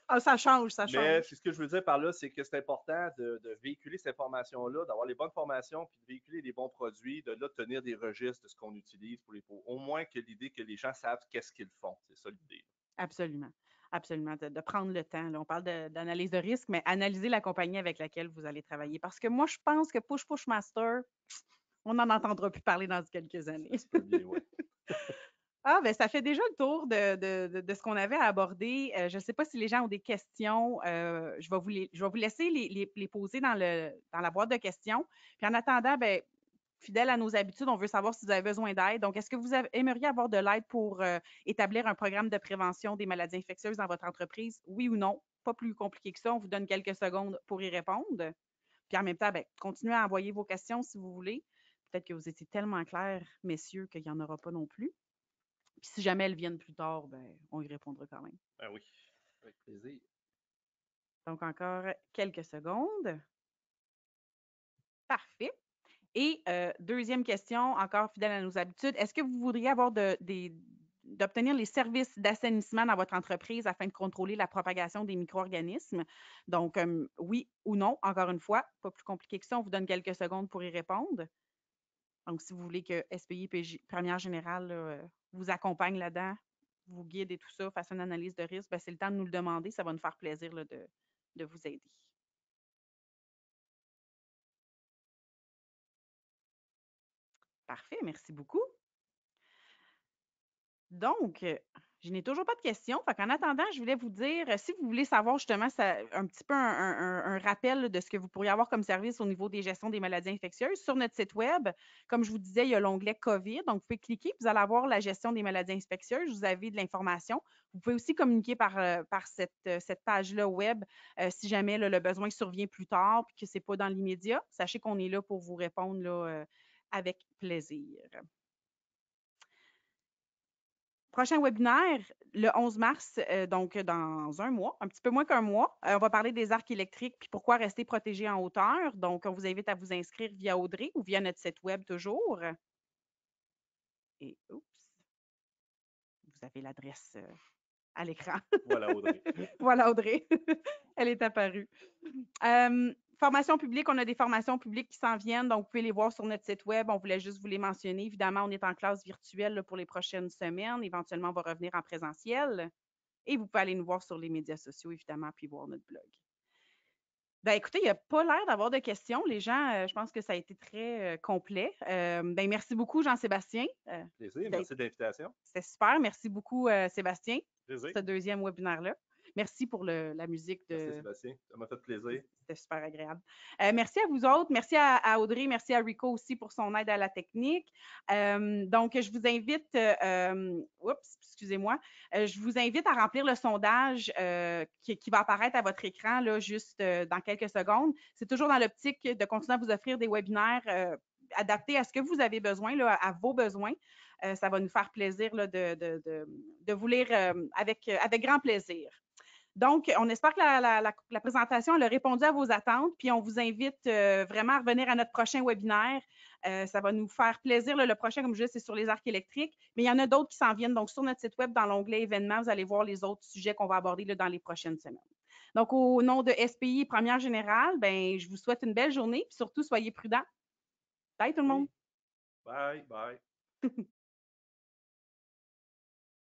A: Ah, ça change, ça
C: Mais
A: change.
C: ce que je veux dire par là, c'est que c'est important de véhiculer cette information-là, d'avoir les bonnes formations, puis de véhiculer les bons produits, de là, de tenir des registres de ce qu'on utilise pour les pots. Au moins que l'idée que les gens savent qu'est-ce qu'ils font. C'est ça l'idée.
A: Absolument. Absolument. De prendre le temps. Là. On parle d'analyse de risque, mais analyser la compagnie avec laquelle vous allez travailler. Parce que moi, je pense que Push Push Master, on n'en entendra plus parler dans quelques années.
C: Ça se peut bien, oui.
A: Ah, ben ça fait déjà le tour de ce qu'on avait à aborder. Je ne sais pas si les gens ont des questions. Je vais vous laisser les poser dans la boîte de questions. Puis en attendant, ben, fidèle à nos habitudes, on veut savoir si vous avez besoin d'aide. Donc, est-ce que vous aimeriez avoir de l'aide pour établir un programme de prévention des maladies infectieuses dans votre entreprise? Oui ou non? Pas plus compliqué que ça. On vous donne quelques secondes pour y répondre. Puis en même temps, ben, continuez à envoyer vos questions si vous voulez. Peut-être que vous étiez tellement clairs, messieurs, qu'il n'y en aura pas non plus. Puis si jamais elles viennent plus tard, ben, on y répondra quand même.
C: Ben oui, avec plaisir.
A: Donc, encore quelques secondes. Parfait. Et deuxième question, encore fidèle à nos habitudes, est-ce que vous voudriez avoir d'obtenir les services d'assainissement dans votre entreprise afin de contrôler la propagation des micro-organismes? Donc, oui ou non, encore une fois, pas plus compliqué que ça, on vous donne quelques secondes pour y répondre. Donc, si vous voulez que SPI Première Générale là, vous accompagne là-dedans, vous guide et tout ça, fasse une analyse de risque, ben, c'est le temps de nous le demander. Ça va nous faire plaisir là, de vous aider. Parfait, merci beaucoup. Donc, je n'ai toujours pas de questions. Fait qu'en attendant, je voulais vous dire, si vous voulez savoir justement un petit peu un rappel là, de ce que vous pourriez avoir comme service au niveau des gestions des maladies infectieuses, sur notre site web, comme je vous disais, il y a l'onglet COVID. Donc, vous pouvez cliquer, vous allez avoir la gestion des maladies infectieuses. Vous avez de l'information. Vous pouvez aussi communiquer par cette page-là web si jamais là, le besoin survient plus tard et que ce n'est pas dans l'immédiat. Sachez qu'on est là pour vous répondre là, avec plaisir. Prochain webinaire, le 11 mars, donc dans un mois, un petit peu moins qu'un mois. On va parler des arcs électriques puis pourquoi rester protégé en hauteur. Donc, on vous invite à vous inscrire via Audrey ou via notre site web toujours. Et oups, vous avez l'adresse à l'écran.
C: Voilà, Audrey.
A: Voilà, Audrey. Elle est apparue. Formation publique, on a des formations publiques qui s'en viennent, donc vous pouvez les voir sur notre site web. On voulait juste vous les mentionner. Évidemment, on est en classe virtuelle là, pour les prochaines semaines. Éventuellement, on va revenir en présentiel. Et vous pouvez aller nous voir sur les médias sociaux, évidemment, puis voir notre blog. Ben, écoutez, il n'y a pas l'air d'avoir de questions. Les gens, je pense que ça a été très complet. Ben, merci beaucoup, Jean-Sébastien.
C: Plaisir, merci de l'invitation.
A: C'était super. Merci beaucoup, Sébastien,
C: Plaisir.
A: pour ce deuxième webinaire-là. Merci pour la musique de.
C: Merci Sébastien, ça m'a fait plaisir.
A: C'était super agréable. Merci à vous autres. Merci à Audrey. Merci à Rico aussi pour son aide à la technique. Donc, je vous invite, excusez-moi, je vous invite à remplir le sondage qui va apparaître à votre écran là, juste dans quelques secondes. C'est toujours dans l'optique de continuer à vous offrir des webinaires adaptés à ce que vous avez besoin, là, à vos besoins. Ça va nous faire plaisir là, de vous lire avec grand plaisir. Donc, on espère que la présentation elle a répondu à vos attentes, puis on vous invite vraiment à revenir à notre prochain webinaire. Ça va nous faire plaisir. Là, le prochain, comme je disais, c'est sur les arcs électriques, mais il y en a d'autres qui s'en viennent. Donc, sur notre site web, dans l'onglet événements, vous allez voir les autres sujets qu'on va aborder là, dans les prochaines semaines. Donc, au nom de SPI Première Générale, ben, je vous souhaite une belle journée, puis surtout, soyez prudents. Bye tout le monde.
C: Bye, bye.